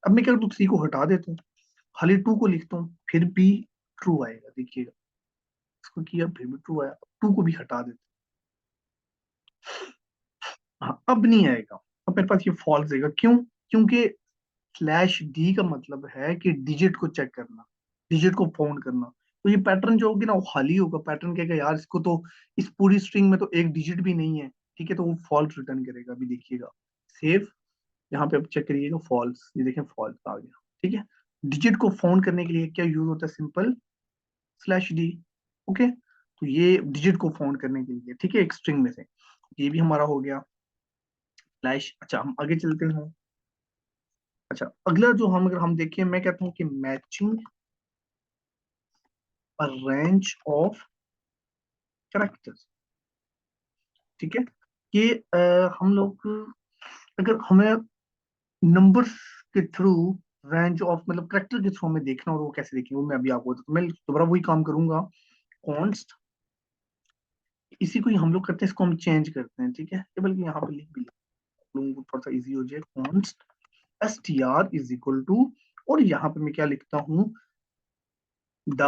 अब मैं क्या करता हूँ, 3 को हटा देता हूँ, खाली 2 को लिखता हूँ, फिर भी ट्रू आएगा, देखिएगा, इसको किया फिर भी ट्रू आया, 2 को भी हटा देता हूँ, हाँ अब नहीं आएगा, अब मेरे पास ये फॉल्स आएगा, क्यों, क्योंकि /d का मतलब है कि डिजिट को चेक करना, डिजिट को फाउंड करना, तो ये पैटर्न जो होगी ना वो खाली होगा, पैटर्न कहेगा यार इसको तो, इस पूरी स्ट्रिंग में तो एक डिजिट भी नहीं है, ठीक है, तो वो फॉल्स रिटर्न करेगा। अभी देखिएगा, सेव, यहाँ पे आप चेक करिएगा, फॉल्स, ये देखें फॉल्स आ गया, ठीक है। डिजिट को फाउंड करने के लिए क्या यूज होता है, सिंपल /d, ओके। तो ये डिजिट को फाउंड करने के लिए, ठीक है, एक स्ट्रिंग में से, ये भी हमारा हो गया स्लैश। अच्छा, हम आगे चलते हैं। अच्छा, अगला जो हम, अगर हम देखें, मैं कहता हूँ कि matching a range of characters, ठीक है, कि हम लोग अगर हमें नंबर्स के थ्रू रेंज ऑफ मतलब करेक्टर के थ्रू हमें देखना, और वो कैसे देखेंगे वो मैं अभी आपको तो मैं दोबारा वही काम करूंगा। कॉन्स्ट, इसी को ही हम लोग करते हैं, इसको हम चेंज करते हैं, ठीक है, ये बल्कि यहाँ पे लिख भी लोगों को थोड़ा सा इजी हो जाए। Const str is equal to, और यहाँ पे मैं क्या लिखता हूँ, द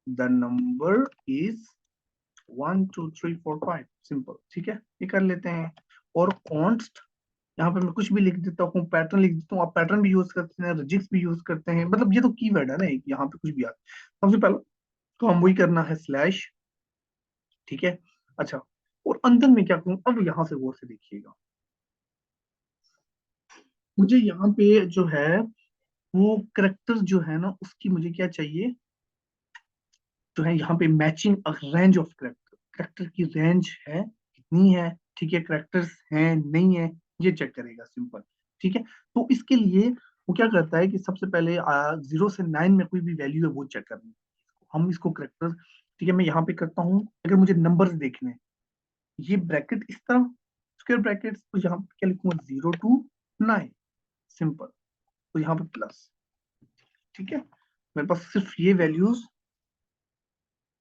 नंबर इज 1 2 3 4 5, सिंपल, ठीक है, ये कर लेते हैं। और कॉन्स्ट, यहाँ पे मैं कुछ भी लिख देता हूँ, पैटर्न लिख देता हूँ, आप पैटर्न भी यूज करते हैं, रजिक्स भी यूज करते हैं, मतलब ये तो कीवर्ड है ना, यहाँ पे कुछ भी आता है। सबसे पहले तो हम वही करना है स्लैश, ठीक है। अच्छा, और अंदर में क्या करूँ, अब यहाँ से गौर से देखिएगा, मुझे यहाँ पे जो है वो करेक्टर जो है ना उसकी मुझे क्या चाहिए, जो है यहाँ पे matching range of character, character की रेंज है कितनी है, ठीक है, करेक्टर्स हैं नहीं है, ये चेक करेगा, सिंपल, ठीक है। तो इसके लिए वो क्या करता है कि सबसे पहले 0 से 9 में कोई भी वैल्यू है वो चेक करनी है, हम इसको करेक्टर, ठीक है, मैं यहाँ पे करता हूँ, अगर मुझे नंबर्स देखने हैं, ये ब्रैकेट इस तरह स्क्वायर ब्रैकेट, तो यहाँ पे क्या लिखूंगा, 0 to 9, सिंपल, तो यहाँ पे प्लस, ठीक है, मेरे पास सिर्फ ये वैल्यूज